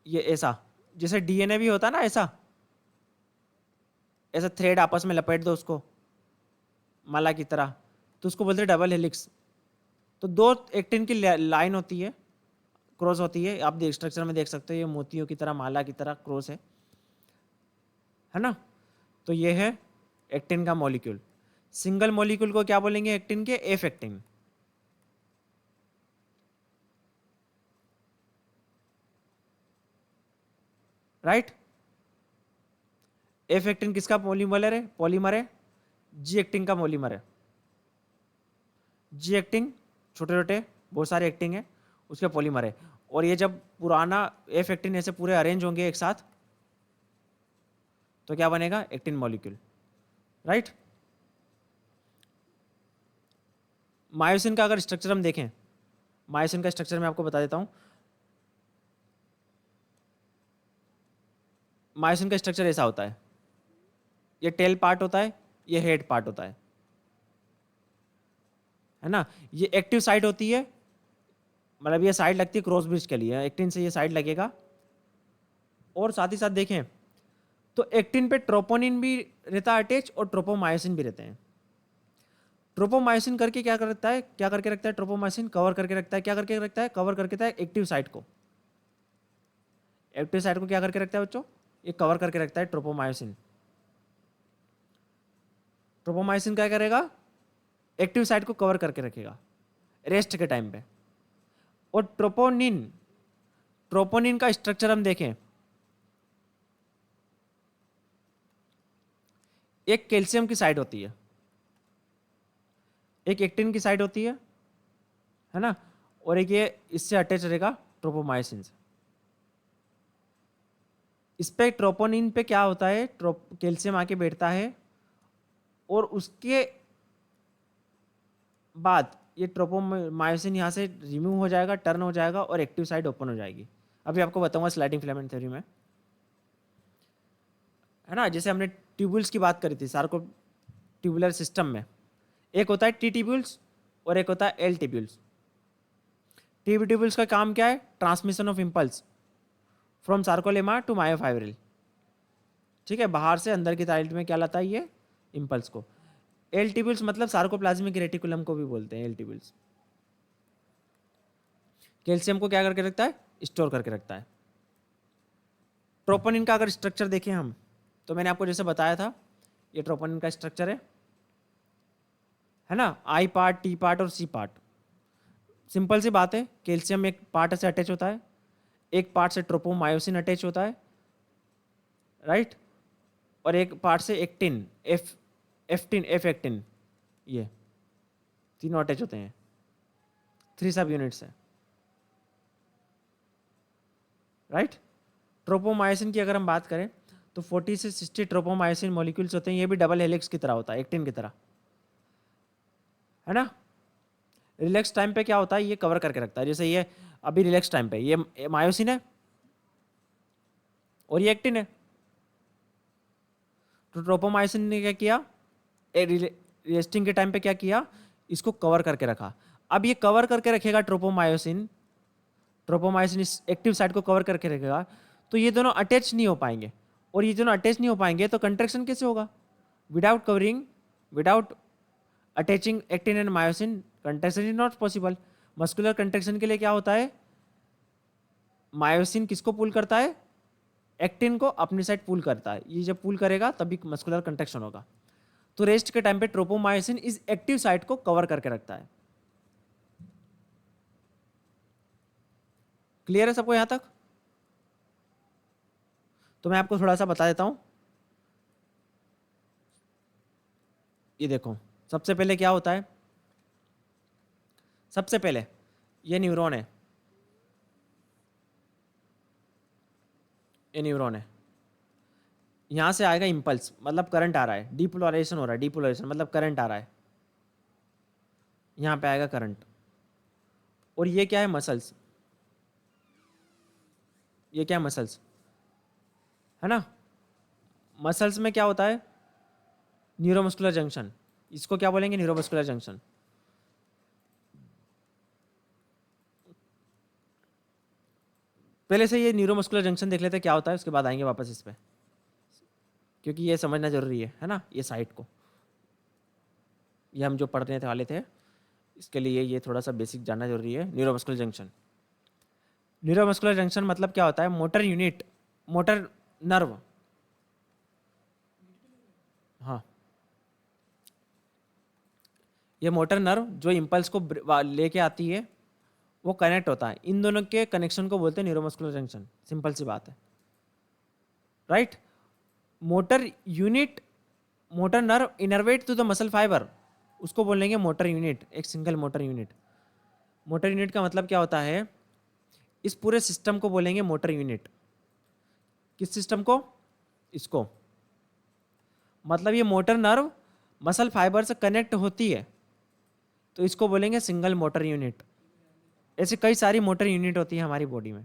ऐसा, जैसे डीएनए भी होता है ना, ऐसा थ्रेड आपस में लपेट दो उसको माला की तरह, तो उसको बोलते हैं डबल हेलिक्स। तो दो एक्टिन की लाइन होती है, क्रॉस होती है। आप स्ट्रक्चर में देख सकते हो, ये मोतियों की तरह, माला की तरह क्रॉस है ना। तो ये है एक्टिन का मॉलिक्यूल। सिंगल मॉलिक्यूल को क्या बोलेंगे एक्टिन के? F actin. Right. F actin किसका पॉलीमर है? जी एक्टिन का पॉलीमर है। जी एक्टिन छोटे छोटे बहुत सारे एक्टिन है, उसके पॉलीमर है। और ये जब पुराना एफ एक्टिन ऐसे पूरे अरेंज होंगे एक साथ तो क्या बनेगा? Actin molecule, right. मायोसिन का अगर स्ट्रक्चर हम देखें, मायोसिन का स्ट्रक्चर मैं आपको बता देता हूं। मायोसिन का स्ट्रक्चर ऐसा होता है, ये टेल पार्ट होता है, ये हेड पार्ट होता है ना। ये एक्टिव साइड होती है, मतलब ये साइड लगती है क्रॉस ब्रिज के लिए, एक्टिन से ये साइड लगेगा। और साथ ही साथ देखें तो एक्टिन पे ट्रोपोनिन भी रहता है अटैच, और ट्रोपोमायोसिन भी रहते हैं। ट्रोपोमायोसिन करके क्या करता है? ट्रोपोमायोसिन कवर करके रखता है। क्या करके रखता है? कवर करके रखता है एक्टिव साइट को। एक्टिव साइट को क्या करके रखता है बच्चों? ये कवर करके रखता है ट्रोपोमायोसिन। ट्रोपोमायोसिन क्या करेगा? एक्टिव साइट को कवर करके रखेगा रेस्ट के टाइम पे। और ट्रोपोनिन का स्ट्रक्चर हम देखें, एक कैल्शियम की साइड होती है, एक एक्टिन की साइड होती है ना, और एक ये इससे अटैच रहेगा ट्रोपोमायोसिन से। इस पे ट्रोपोनिन पे क्या होता है, कैल्शियम आके बैठता है और उसके बाद ये ट्रोपोमायोसिन यहाँ से रिमूव हो जाएगा, टर्न हो जाएगा और एक्टिव साइड ओपन हो जाएगी। अभी आपको बताऊंगा स्लाइडिंग फिलामेंट थ्योरी में, है ना। जैसे हमने ट्यूबुल्स की बात करी थी, सार्को ट्यूबुलर सिस्टम में एक होता है टी ट्यूबुल्स और एक होता है एल ट्यूबुल्स। टी ट्यूबुल्स का काम क्या है, transmission of impulse from sarcolemma to myofibril. ठीक है, बाहर से अंदर की साइड में क्या लाता है ये इम्पल्स को। एल ट्यूबुल्स मतलब सार्कोप्लाज्मिक रेटिकुलम को भी बोलते हैं एल ट्यूबुल्स। कैल्शियम को क्या करके रखता है, स्टोर करके रखता है। ट्रोपोनिन का अगर स्ट्रक्चर देखें हम, तो मैंने आपको जैसे बताया था ये ट्रोपोनिन का स्ट्रक्चर है ना, आई पार्ट, टी पार्ट और सी पार्ट। सिंपल सी बात है, कैल्शियम एक पार्ट से अटैच होता है, एक पार्ट से ट्रोपोमायोसिन अटैच होता है, राइट, और एक पार्ट से एक्टिन, एफ एक्टिन, ये तीनों अटैच होते हैं, 3 सब यूनिट्स है, राइट। ट्रोपोमायोसिन की अगर हम बात करें तो 40 से 60 ट्रोपोमायोसिन मॉलिक्यूल्स होते हैं। ये भी डबल हेलिक्स की तरह होता है, एक्टिन की तरह, है ना। रिलैक्स टाइम पे क्या होता है, ये कवर करके रखता है। जैसे ये अभी रिलैक्स टाइम पे ये मायोसिन है और ये एक्टिन है, तो ट्रोपोमायोसिन ने क्या किया, रेस्टिंग के टाइम पे क्या किया, इसको कवर करके रखा। अब ये कवर करके रखेगा ट्रोपोमायोसिन इस एक्टिव साइड को कवर करके रखेगा, तो ये दोनों अटैच नहीं हो पाएंगे, और ये दोनों अटैच नहीं हो पाएंगे तो कंट्रैक्शन कैसे होगा, without covering, without attaching actin and myosin contraction is not possible. Muscular contraction के लिए क्या होता है, मायोसिन किसको पुल करता है, एक्टिन को अपनी साइड पुल करता है। ये जब पुल करेगा तभी मस्कुलर कंट्रैक्शन होगा। तो रेस्ट के टाइम पे ट्रोपोमायोसिन इस एक्टिव साइट को कवर करके रखता है। क्लियर है सबको यहां तक? तो मैं आपको थोड़ा सा बता देता हूं। ये देखो, सबसे पहले क्या होता है, सबसे पहले ये न्यूरॉन है, ये न्यूरॉन है, यहां से आएगा इंपल्स, मतलब करंट आ रहा है, डीपोलराइजेशन हो रहा है, डीपोलराइजेशन मतलब करंट आ रहा है, यहां पे आएगा करंट। और ये क्या है, मसल्स, ये क्या है, मसल्स, है ना। मसल्स में क्या होता है, न्यूरोमस्कुलर जंक्शन, इसको क्या बोलेंगे, न्यूरोमस्कुलर जंक्शन। पहले से ये न्यूरोमस्कुलर जंक्शन देख लेते हैं क्या होता है, उसके बाद आएंगे वापस इस पे, क्योंकि ये समझना जरूरी है ना। ये साइट को, ये हम जो पढ़ने वाले थे, इसके लिए ये थोड़ा सा बेसिक जानना जरूरी है। न्यूरोमस्कुलर जंक्शन, न्यूरोमस्कुलर जंक्शन मतलब क्या होता है, मोटर यूनिट, मोटर नर्व, हाँ, ये मोटर नर्व जो इम्पल्स को लेके आती है वो कनेक्ट होता है। इन दोनों के कनेक्शन को बोलते हैं न्यूरोमस्कुलर जंक्शन। सिंपल सी बात है, right. Motor unit, motor nerve innervate to the muscle fibre, उसको बोलेंगे मोटर यूनिट, एक single motor unit. Motor unit का मतलब क्या होता है, इस पूरे सिस्टम को बोलेंगे मोटर यूनिट। किस सिस्टम को, इसको, मतलब ये मोटर नर्व मसल फाइबर से कनेक्ट होती है तो इसको बोलेंगे सिंगल मोटर यूनिट। ऐसे कई सारी मोटर यूनिट होती है हमारी बॉडी में।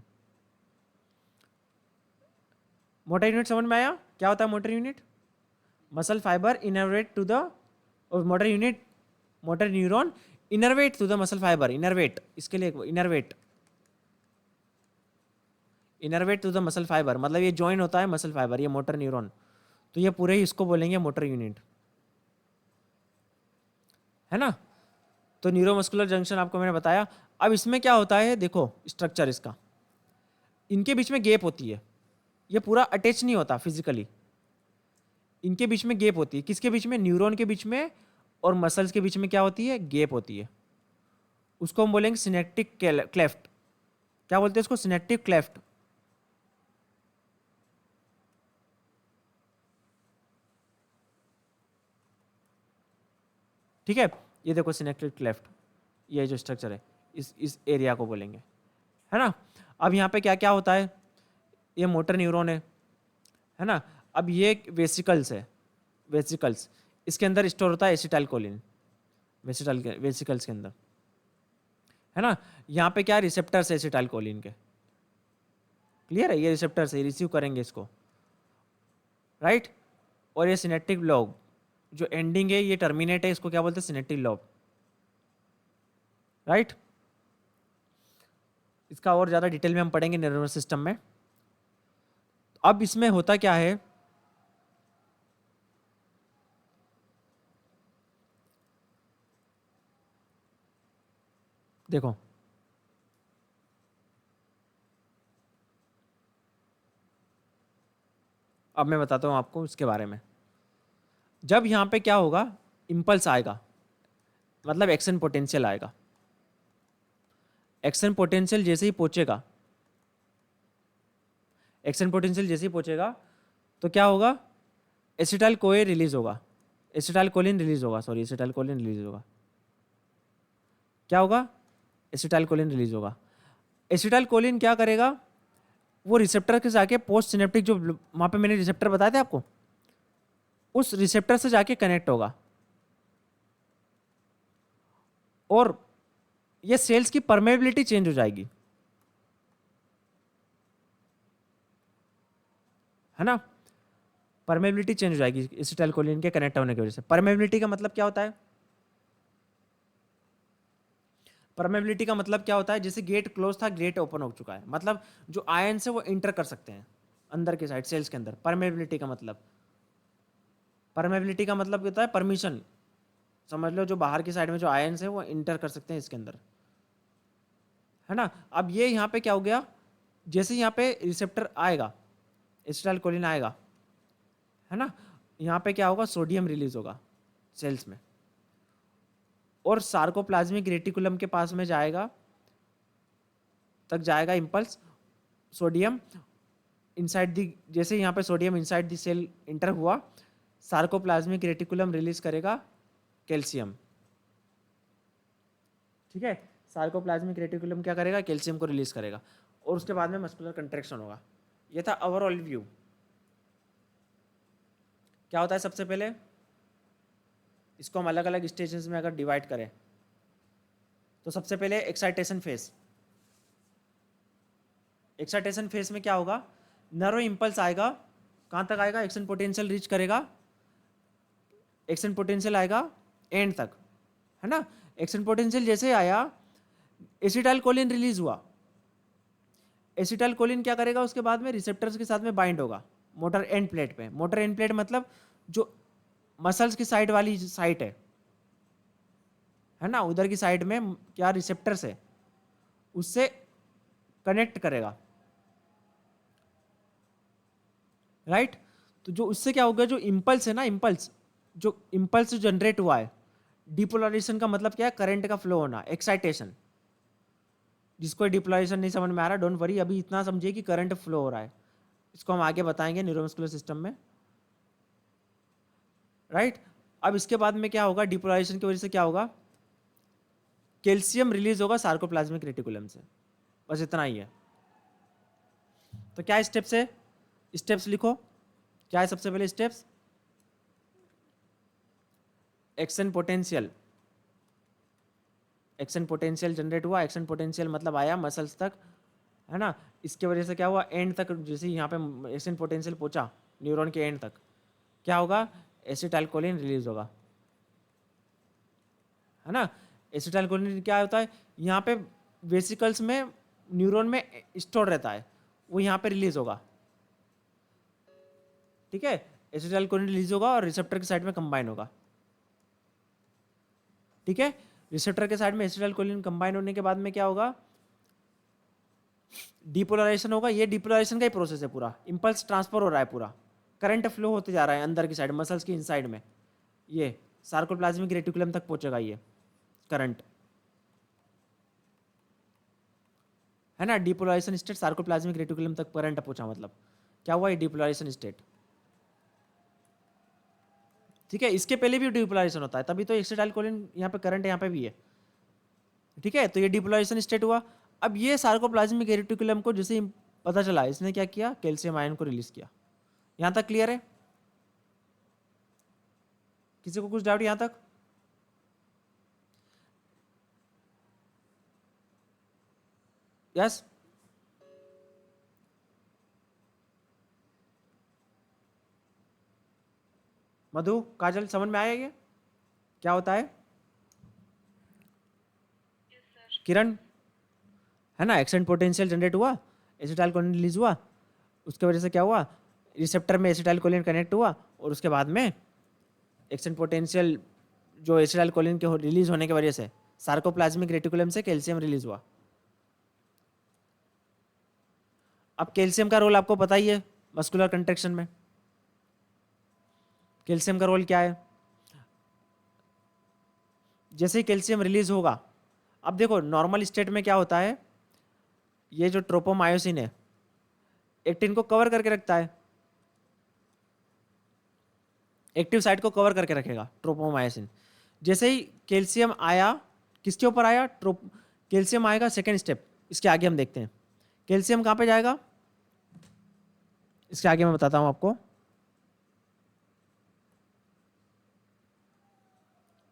मोटर यूनिट समझ में आया, क्या होता है motor unit, muscle fibre innervate to the, और motor unit, motor neuron innervate to the muscle fibre, innervate, इसके लिए innervate, innervate to the muscle fibre मतलब ये ज्वाइन होता है मसल फाइबर, ये मोटर न्यूरॉन, तो ये पूरे ही इसको बोलेंगे मोटर यूनिट, है ना। तो न्यूरोमस्कुलर जंक्शन आपको मैंने बताया। अब इसमें क्या होता है, देखो स्ट्रक्चर इसका, इनके बीच में गैप होती है, ये पूरा अटैच नहीं होता फिजिकली, इनके बीच में गैप होती है। किसके बीच में, न्यूरॉन के बीच में और मसल्स के बीच में क्या होती है, गैप होती है। उसको हम बोलेंगे सिनेप्टिक क्लेफ्ट। क्या बोलते हैं इसको, सिनेप्टिक क्लेफ्ट। ठीक है, ये देखो सिनेप्टिक क्लेफ्ट, ये जो स्ट्रक्चर है इस एरिया को बोलेंगे, है ना। अब यहाँ पे क्या क्या होता है, ये मोटर न्यूरॉन है ना। अब ये वेसिकल्स है, वेसिकल्स, इसके अंदर स्टोर होता है एसिटाइलकोलिन, वेसिकल्स के अंदर, है ना। यहाँ पे क्या रिसेप्टर्स है एसिटाइलकोलिन के, क्लियर है, ये रिसेप्टर्स है, रिसीव करेंगे इसको, राइट। और ये सिनेप्टिक लोब जो एंडिंग है, ये टर्मिनेट है, इसको क्या बोलते हैं, सिनेप्टिक लोब, राइट। इसका और ज़्यादा डिटेल में हम पढ़ेंगे नर्वस सिस्टम में। अब इसमें होता क्या है, देखो अब मैं बताता हूँ आपको इसके बारे में। जब यहाँ पे क्या होगा, इम्पल्स आएगा, मतलब एक्शन पोटेंशियल आएगा, एक्शन पोटेंशियल जैसे ही पहुंचेगा, एक्शन पोटेंशियल जैसे ही पहुंचेगा तो क्या होगा, एसिटाइल कोए रिलीज होगा, एसिटाइलकोलिन रिलीज होगा, सॉरी एसिटाइलकोलिन रिलीज होगा, क्या होगा, एसिटाइलकोलिन रिलीज होगा। एसिटाइलकोलिन क्या करेगा, वो रिसेप्टर के जाके पोस्ट सिनेप्टिक, जो वहाँ पे मैंने रिसेप्टर बताए थे आपको, उस रिसेप्टर से जाके कनेक्ट होगा, और ये सेल्स की परमेबिलिटी चेंज हो जाएगी, है ना। परमेबिलिटी चेंज हो जाएगी एसिटाइलकोलिन के कनेक्ट होने की वजह से। परमेबिलिटी का मतलब क्या होता है, परमेबिलिटी का मतलब क्या होता है, जैसे गेट क्लोज था, गेट ओपन हो चुका है, मतलब जो आयंस है वो इंटर कर सकते हैं अंदर के साइड सेल्स के अंदर। परमेबिलिटी का मतलब, परमेबिलिटी का मतलब होता है परमिशन, समझ लो जो बाहर की साइड में जो आयंस है वो इंटर कर सकते हैं इसके अंदर, है ना। अब ये यहाँ पे क्या हो गया, जैसे यहाँ पे रिसेप्टर आएगा, एसिटाइलकोलिन आएगा, है ना, यहाँ पे क्या होगा, सोडियम रिलीज होगा सेल्स में, और सार्कोप्लाज्मिक रेटिकुलम के पास में जाएगा, तक जाएगा इम्पल्स, सोडियम इनसाइड दी, जैसे यहाँ पे sodium inside the cell enter हुआ, सार्कोप्लाज्मिक रेटिकुलम रिलीज करेगा कैल्शियम, ठीक है। सार्कोप्लाज्मिक रेटिकुलम क्या करेगा, कैल्शियम को रिलीज करेगा, और उसके बाद में मस्कुलर कंट्रैक्शन होगा। ये था ओवरऑल व्यू। क्या होता है, सबसे पहले इसको हम अलग अलग स्टेजेस में अगर डिवाइड करें तो सबसे पहले एक्साइटेशन फेज। एक्साइटेशन फेज में क्या होगा, नर्व इंपल्स आएगा, कहाँ तक आएगा, एक्शन पोटेंशियल रीच करेगा, एक्शन पोटेंशियल आएगा एंड तक, है ना। एक्शन पोटेंशियल जैसे आया, एसिटाइलकोलिन रिलीज हुआ, एसिटाइलकोलिन क्या करेगा, उसके बाद में रिसेप्टर्स के साथ में बाइंड होगा मोटर एंड प्लेट पे। मोटर एंड प्लेट मतलब जो मसल्स की साइड वाली साइट है ना, उधर की साइड में क्या रिसेप्टर्स है, उससे कनेक्ट करेगा, राइट। तो जो उससे क्या होगा, जो इम्पल्स है ना, इम्पल्स जो जनरेट हुआ है, डिपोलराइजेशन का मतलब क्या है, करंट का फ्लो होना, एक्साइटेशन। जिसको डिपोलराइजेशन नहीं समझ में आ रहा, डोंट वरी, अभी इतना समझिए कि करंट फ्लो हो रहा है, इसको हम आगे बताएंगे न्यूरोमस्कुलर सिस्टम में, राइट। अब इसके बाद में क्या होगा, डिपोलराइजेशन की वजह से क्या होगा, कैल्शियम रिलीज होगा सार्कोप्लाज्मिक रेटिकुलम से, बस इतना ही है। तो क्या स्टेप्स है, स्टेप्स लिखो, क्या है सबसे पहले steps, action potential, action potential generate हुआ, एक्शन पोटेंशियल मतलब आया मसल्स तक, है ना। इसके वजह से क्या हुआ, एंड तक, जैसे यहाँ पे एक्शन पोटेंशियल पहुंचा न्यूरॉन के एंड तक, क्या होगा, एसिटाइलकोलिन रिलीज होगा, है ना। एसिटाइलकोलिन क्या होता है, यहाँ पे वेसिकल्स में न्यूरॉन में स्टोर रहता है, वो यहाँ पे रिलीज होगा, ठीक है। एसिटाइलकोलिन रिलीज होगा और रिसेप्टर की साइड में कंबाइन होगा, ठीक है। रिसेप्टर के साइड में एसिटाइलकोलिन कंबाइन होने के बाद में क्या होगा, डिपोलराइजेशन होगा। ये डिपोलराइजेशन का ही प्रोसेस है पूरा, इंपल्स ट्रांसफर हो रहा है पूरा, करंट फ्लो होते जा रहा है अंदर की साइड, मसल्स की इनसाइड में, ये सार्कोप्लाज्मिक रेटिकुलम तक पहुंचेगा ये करंट, है ना। डिपोलराइजेशन स्टेट, सार्कोप्लाज्मिक रेटिकुलम तक करंट पहुंचा, मतलब क्या हुआ, ये डिपोलराइजेशन स्टेट, ठीक है। इसके पहले भी डिपोलराइजेशन होता है, तभी तो एसिटाइलकोलिन यहाँ पे करंट यहाँ पे भी है, ठीक है। तो ये डिपोलराइजेशन स्टेट हुआ। अब ये सार्कोप्लाज्मिक रेटिकुलम को जैसे ही पता चला, इसने क्या किया, कैल्शियम आयन को रिलीज किया। यहां तक क्लियर है? किसी को कुछ डाउट यहां तक? यस? मधु, काजल, समझ में आया ये क्या होता है? किरण, है ना, एक्सेंट पोटेंशियल जनरेट हुआ, एसिटाइलकोलिन रिलीज हुआ, उसके वजह से क्या हुआ, रिसेप्टर में एसिटाइलकोलिन कनेक्ट हुआ, और उसके बाद में एक्सेंट पोटेंशियल जो एसिटाइलकोलिन के रिलीज होने की वजह से सार्कोप्लाज्मिक रेटिकुलम से कैल्शियम रिलीज हुआ। अब कैल्शियम का रोल आपको पता ही है मस्कुलर कंट्रैक्शन में। कैल्शियम का रोल क्या है? जैसे ही कैल्शियम रिलीज होगा, अब देखो नॉर्मल स्टेट में क्या होता है, ये जो ट्रोपोमायोसिन है एक्टिन को कवर करके रखता है, एक्टिव साइट को कवर करके रखेगा ट्रोपोमायोसिन। जैसे ही कैल्शियम आया, किसके ऊपर आया, कैल्शियम आएगा सेकेंड स्टेप, इसके आगे हम देखते हैं कैल्शियम कहाँ पे जाएगा, इसके आगे मैं बताता हूं आपको।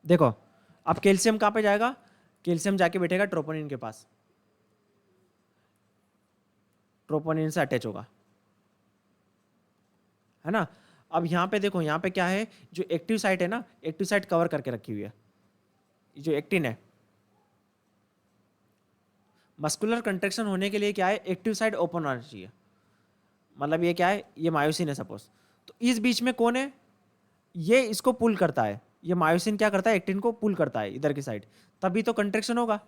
देखो अब कैल्शियम कहाँ पे जाएगा, कैल्शियम जाके बैठेगा ट्रोपोनिन के पास, ट्रोपोनिन से अटैच होगा, है ना। अब यहाँ पे देखो, यहाँ पे क्या है, जो एक्टिव साइट है ना, एक्टिव साइट कवर करके रखी हुई है, जो एक्टिन है। मस्कुलर कंट्रैक्शन होने के लिए क्या है, एक्टिव साइट ओपन होना चाहिए, मतलब ये क्या है, ये मायोसिन है सपोज, तो इस बीच में कौन है, ये इसको पुल करता है, ये मायोसिन क्या करता है, एक्टिन को पुल करता है इधर की साइड, तभी तो कंट्रैक्शन होगा,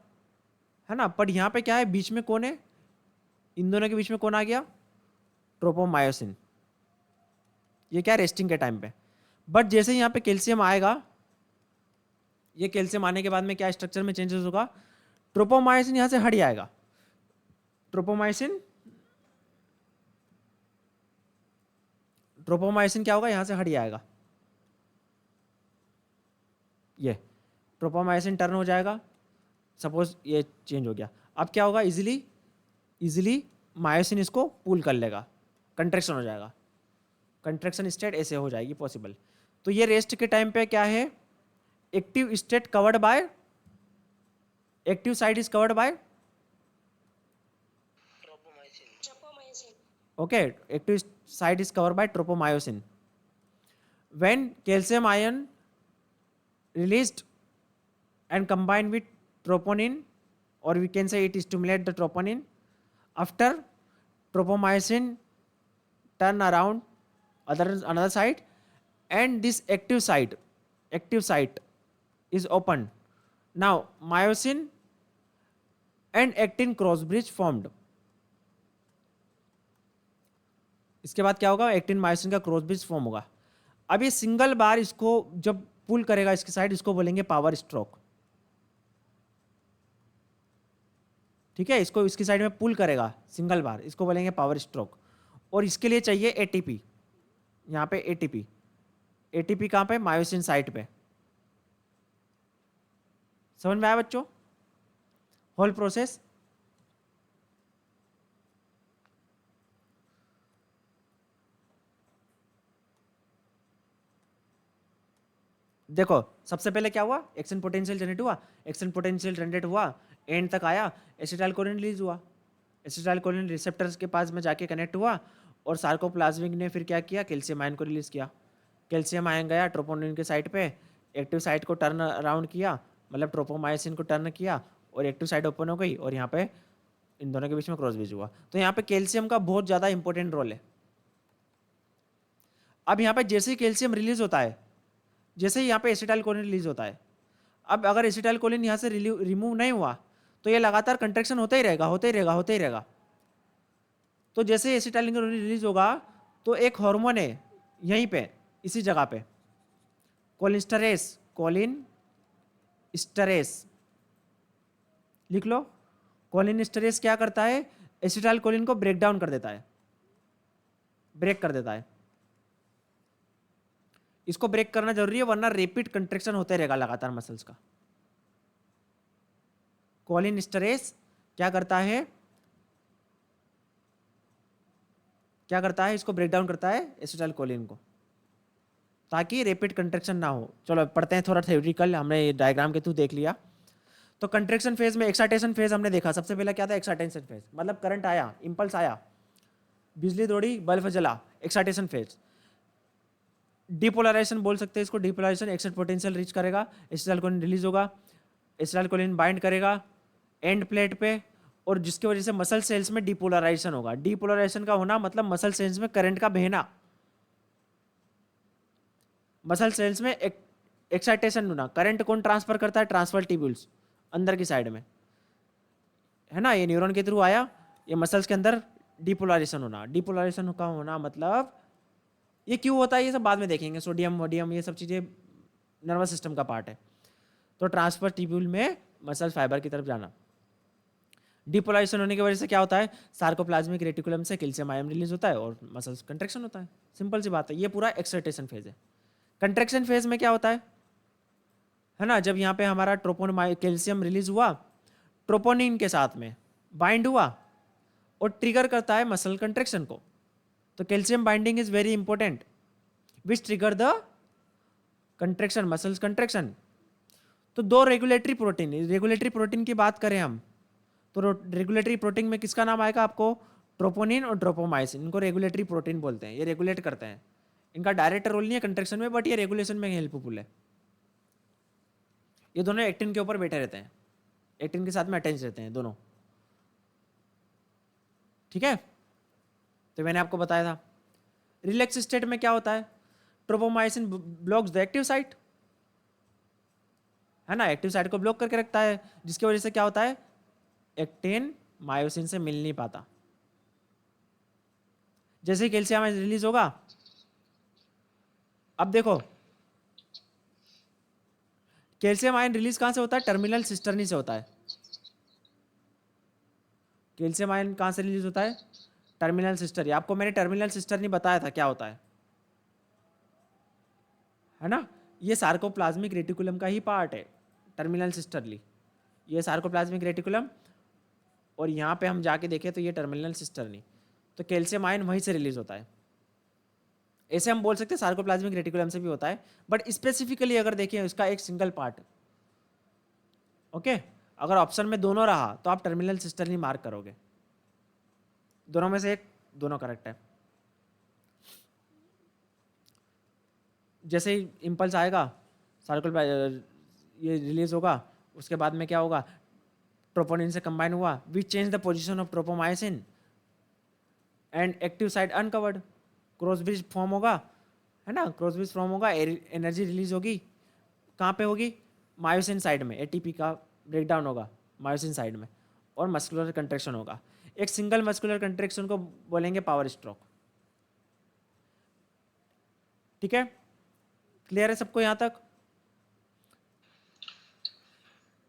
है ना। पर यहाँ पे क्या है, बीच में कौन है, इन दोनों के बीच में कौन आ गया, ट्रोपोमायोसिन, ये क्या, रेस्टिंग के टाइम पे। बट जैसे यहाँ पे कैल्शियम आएगा, ये कैल्शियम आने के बाद में क्या स्ट्रक्चर में चेंजेस होगा, ट्रोपोमायोसिन यहाँ से हट जाएगा, ट्रोपोमायोसिन क्या होगा, यहाँ से हट जाएगा, ये ट्रोपोमायोसिन टर्न हो जाएगा, सपोज ये चेंज हो गया। अब क्या होगा, इजीली मायोसिन इसको पुल कर लेगा, कंट्रैक्शन हो जाएगा, कंट्रैक्शन स्टेट ऐसे हो जाएगी पॉसिबल। तो ये रेस्ट के टाइम पे क्या है, active state covered by, active site is covered by ट्रोपोमाइसिन। Okay, active site is covered by tropomyosin. When calcium ion released and combined with troponin, or we can say it stimulate the troponin, after tropomyosin turn around another side, and this active site is opened. Now myosin and actin cross bridge formed. इसके बाद क्या होगा, एक्टिन मायोसिन का क्रॉस ब्रिज फॉर्म होगा। अब ये सिंगल बार इसको जब पुल करेगा इसकी साइड, इसको बोलेंगे पावर स्ट्रोक, ठीक है, इसको इसकी साइड में पुल करेगा सिंगल बार, इसको बोलेंगे पावर स्ट्रोक। और इसके लिए चाहिए एटीपी, यहाँ पे एटीपी कहाँ पे, मायोसिन साइट पे। समझ में आया बच्चों होल प्रोसेस? देखो सबसे पहले क्या हुआ, एक्सेंट पोटेंशियल जनरेट हुआ, एक्सेंट पोटेंशियल जनरेट हुआ, एंड तक आया, एसिटाइलकोलिन रिलीज हुआ, एसिटाइलकोलिन रिसेप्टर्स के पास में जाके कनेक्ट हुआ, और सार्कोप्लाज्मिक ने फिर क्या किया, कैल्शियम आयन को रिलीज किया। कैल्शियम आयन गया ट्रोपोनिन के साइड पे, एक्टिव साइट को टर्न अराउंड किया, मतलब ट्रोपोमायोसिन को टर्न किया, और एक्टिव साइट ओपन हो गई, और यहाँ पे इन दोनों के बीच में क्रॉस ब्रिज हुआ। तो यहाँ पे कैल्शियम का बहुत ज़्यादा इंपॉर्टेंट रोल है। अब यहाँ पे जैसे ही कैल्शियम रिलीज होता है, जैसे ही यहाँ पे एसिटाइलकोलिन रिलीज होता है, अब अगर एसिटाइलकोलिन यहाँ से रिमूव नहीं हुआ तो ये लगातार कंट्रैक्शन होता ही रहेगा। तो जैसे एसिटाइलकोलिन रिलीज होगा तो एक हार्मोन है यहीं पे इसी जगह पे, कोलिनस्टरेस लिख लो। कोलिनस्टरेस क्या करता है, एसिटाइलकोलिन को ब्रेक डाउन कर देता है, ब्रेक कर देता है। इसको ब्रेक करना जरूरी है, वरना रैपिड कंट्रैक्शन होते रहेगा लगातार मसल्स का। कोलिनस्टरेस क्या करता है, क्या करता है, इसको ब्रेक डाउन करता है एसिटाइलकोलिन को, ताकि रैपिड कंट्रैक्शन ना हो। चलो पढ़ते हैं थोड़ा थ्योरेटिकल, हमने ये डायग्राम के थ्रू देख लिया। तो कंट्रैक्शन फेज में एक्साइटेशन फेज हमने देखा, सबसे पहले क्या था एक्साइटेशन फेज, मतलब करंट आया, इंपल्स आया, बिजली दौड़ी, बल्ब जला, एक्साइटेशन फेज। डिपोलराइजेशन बोल सकते हैं इसको, डिपोलराइजेशन एक्साइट पोटेंशियल रीच करेगा, एसिटाइलकोलिन रिलीज होगा, एसिटाइलकोलिन बाइंड करेगा एंड प्लेट पे, और जिसकी वजह से मसल सेल्स में डिपोलराइजेशन होगा। डिपोलराइजेशन का होना मतलब मसल सेल्स में करंट का बहना, मसल सेल्स में एक्साइटेशन होना। करंट कौन ट्रांसफर करता है, ट्रांसफर ट्यूब्यूल्स अंदर की साइड में, है ना, ये न्यूरॉन के थ्रू आया, ये मसल्स के अंदर डिपोलराइजेशन होना। डिपोलराइजेशन का होना मतलब ये क्यों होता है, ये सब बाद में देखेंगे, सोडियम वोडियम ये सब चीज़ें नर्वस सिस्टम का पार्ट है। तो ट्रांसफर ट्यूब्यूल में मसल फाइबर की तरफ जाना। डिपोलराइजेशन होने की वजह से क्या होता है, सार्कोप्लाज्मिक रेटिकुलम से कैल्शियम आयन रिलीज होता है और मसल्स कंट्रैक्शन होता है। सिंपल सी बात है, ये पूरा एक्साइटेशन फेज है। कंट्रैक्शन फेज में क्या होता है ना, जब यहाँ पे हमारा कैल्शियम रिलीज हुआ, ट्रोपोनिन के साथ में बाइंड हुआ और ट्रिगर करता है मसल कंट्रैक्शन को। तो calcium binding is very important which trigger the contraction, muscles contraction. तो दो रेगुलेटरी प्रोटीन की बात करें हम, तो रेगुलेटरी प्रोटीन में किसका नाम आएगा आपको, ट्रोपोनिन और ट्रोपोमाइसिन। इनको रेगुलेटरी प्रोटीन बोलते हैं, ये रेगुलेट करते हैं। इनका डायरेक्ट रोल नहीं है कंट्रैक्शन में, बट ये रेगुलेशन में हेल्पफुल है। ये दोनों एक्टिन के ऊपर बैठे रहते हैं, एक्टिन के साथ में अटैच रहते हैं दोनों, ठीक है। तो मैंने आपको बताया था रिलैक्स स्टेट में क्या होता है, ट्रोपोमाइसिन ब्लॉक्स द एक्टिव साइट, है ना, एक्टिव साइट को ब्लॉक करके रखता है, जिसकी वजह से क्या होता है, एक्टिन मायोसिन से मिल नहीं पाता। जैसे ही कैल्शियम आयन रिलीज होगा, अब देखो कैल्शियम आयन रिलीज कहां से होता है, टर्मिनल सिस्टर्नी से होता है। कैल्शियम आयन कहां से रिलीज होता है, टर्मिनल सिस्टर्नी। आपको मैंने टर्मिनल सिस्टर्नी बताया था क्या होता है ना, ये सार्कोप्लाज्मिक रेटिकुलम का ही पार्ट है, टर्मिनल सिस्टर्नी। ये सार्कोप्लाज्मिक रेटिकुलम, और यहाँ पे हम जाके देखें तो ये टर्मिनल सिस्टर्नी। तो कैल्शियम आयन वहीं से रिलीज होता है। ऐसे हम बोल सकते हैं सार्कोप्लाज्मिक रेटिकुलम से भी होता है, बट स्पेसिफिकली अगर देखें इसका एक सिंगल पार्ट, ओके। अगर ऑप्शन में दोनों रहा तो आप टर्मिनल सिस्टर्नी मार्क करोगे, दोनों में से एक, दोनों करेक्ट है। जैसे ही इम्पल्स आएगा, सार्कल ये रिलीज होगा, उसके बाद में क्या होगा, ट्रोपोनिन से कंबाइन हुआ, we change the position of tropomyosin and active site uncovered, cross bridge form होगा, है ना, क्रॉस ब्रिज फॉर्म होगा, एनर्जी रिलीज होगी, कहाँ पे होगी, मायोसिन साइड में, एटीपी का ब्रेकडाउन होगा मायोसिन साइड में, और मस्कुलर कंट्रैक्शन होगा। एक सिंगल मस्कुलर कंट्रैक्शन को बोलेंगे पावर स्ट्रोक, ठीक है। क्लियर है सबको यहाँ तक,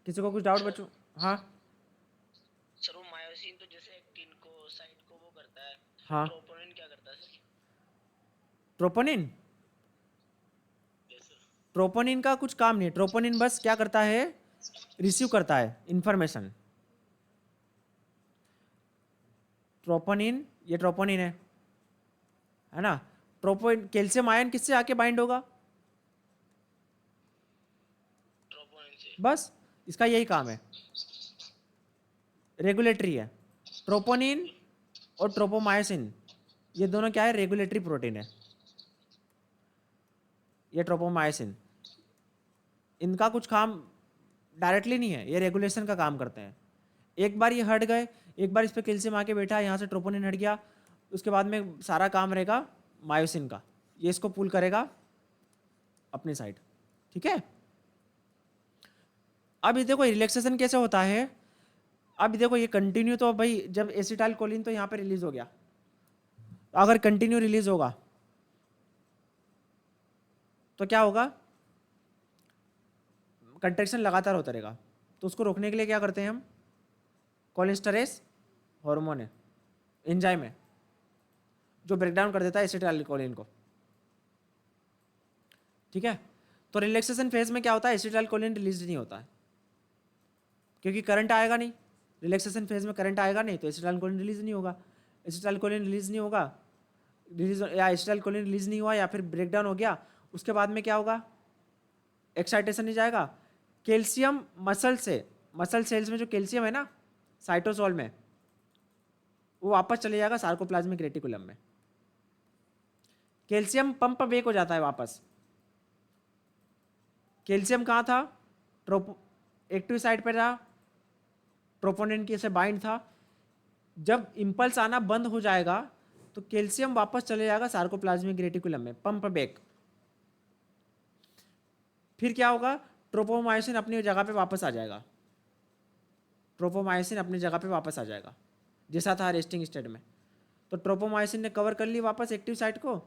किसी को कुछ डाउट बच्चों? हाँ सर वो मायोसिन तो जैसे एक्टिन को साइट को वो करता है, हाँ, ट्रोपोनिन क्या करता है sir? Troponin, yes sir. Troponin का कुछ काम नहीं है। ट्रोपोनिन बस क्या करता है, रिसीव करता है इंफॉर्मेशन। ट्रोपोनिन, ये ट्रोपोनिन है ना। ट्रोपोनिन, कैल्शियम आयन किससे आके बाइंड होगा, ट्रोपोनिन से। बस इसका यही काम है, रेगुलेटरी है। ट्रोपोनिन और ट्रोपोमायोसिन ये दोनों क्या है, रेगुलेटरी प्रोटीन है। ये ट्रोपोमायोसिन, इनका कुछ काम डायरेक्टली नहीं है, ये रेगुलेशन का काम करते हैं। एक बार ये हट गए, एक बार इस पर कैल्शियम आके बैठा, यहाँ से ट्रोपोनिन हट गया, उसके बाद में सारा काम रहेगा मायोसिन का, ये इसको पुल करेगा अपनी साइड, ठीक है। अब ये देखो रिलैक्सेशन कैसे होता है। अब देखो ये कंटिन्यू, तो भाई जब एसिटाइलकोलिन तो यहाँ पे रिलीज हो गया, अगर कंटिन्यू रिलीज होगा तो क्या होगा, कंट्रैक्शन लगातार होता रहेगा। तो उसको रोकने के लिए क्या करते हैं हम, कोलिनेस्टेरेस हार्मोन है, एंजाइम है, जो ब्रेकडाउन कर देता है एसिटाइलकोलिन को, ठीक है। तो रिलैक्सेशन फेज में क्या होता है, एसिटाइलकोलिन रिलीज नहीं होता है, क्योंकि करंट आएगा नहीं, रिलैक्सेशन फेज में करंट आएगा नहीं तो एसिटाइलकोलिन रिलीज नहीं होगा। एसिटाइलकोलिन रिलीज नहीं होगा, या एसिटाइलकोलिन रिलीज नहीं हुआ या फिर ब्रेकडाउन हो गया, उसके बाद में क्या होगा, एक्साइटेशन नहीं जाएगा, कैल्शियम मसल सेल्स में जो कैल्शियम है ना साइटोसोल में, वो वापस चले जाएगा सार्कोप्लाज्मिक रेटिकुलम में। कैल्शियम पंप बेक हो जाता है वापस। कैल्शियम कहाँ था, एक्टिव साइट पे था, ट्रोपोनिन के से बाइंड था। जब इंपल्स आना बंद हो जाएगा तो कैल्शियम वापस चले जाएगा सार्कोप्लाज्मिक रेटिकुलम में, पंप बैक। फिर क्या होगा, ट्रोपोमायोसिन अपनी जगह पे वापस आ जाएगा, ट्रोपोमायोसिन अपनी जगह पे वापस आ जाएगा जैसा था रेस्टिंग स्टेट में। तो ट्रोपोमायोसिन ने कवर कर ली वापस एक्टिव साइट को,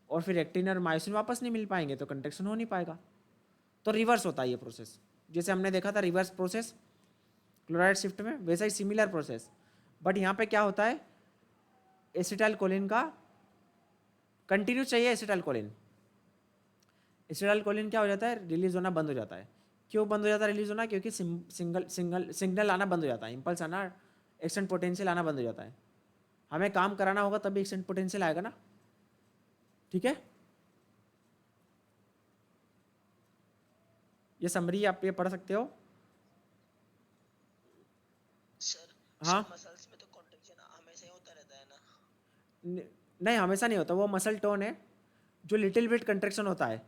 और फिर एक्टिन और मायोसिन वापस नहीं मिल पाएंगे तो कंट्रैक्शन हो नहीं पाएगा। तो रिवर्स होता है ये प्रोसेस, जैसे हमने देखा था रिवर्स प्रोसेस क्लोराइड शिफ्ट में, वैसा ही सिमिलर प्रोसेस। बट यहाँ पे क्या होता है, एसिटाइलकोलिन का कंटिन्यू चाहिए। एसिटाइलकोलिन क्या हो जाता है, रिलीज होना बंद हो जाता है। क्यों बंद हो जाता है रिलीज होना, क्योंकि सिग्नल आना बंद हो जाता है, इंपल्स आना, एक्सटेंट पोटेंशियल आना बंद हो जाता है। हमें काम कराना होगा तभी एक्सटेंट पोटेंशियल आएगा ना, ठीक है। ये समरी आप ये पढ़ सकते हो। सर हाँ मसल्स में तो कॉन्ट्रैक्शन हमेशा ही होता रहता है ना? नहीं, हमेशा नहीं होता, वो मसल टोन है जो लिटिल बिट कंट्रैक्शन होता है,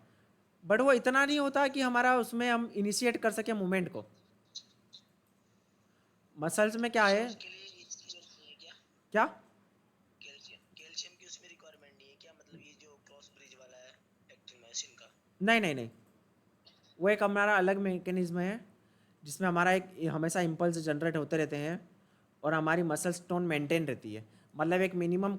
बट वो इतना नहीं होता कि हमारा उसमें हम इनिशिएट कर सके मूवमेंट को। मसल्स में क्या है, उसके लिए ये चीज नहीं है क्या? क्या कैल्शियम की उसमें रिक्वायरमेंट नहीं है क्या? मतलब ये जो क्रॉस ब्रिज वाला है एक्टिन का। नहीं, वो एक हमारा अलग मैकेनिज्म है जिसमें हमारा एक हमेशा इम्पल्स जनरेट होते रहते हैं और हमारी मसल्स टोन मेंटेन रहती है। मतलब एक मिनिमम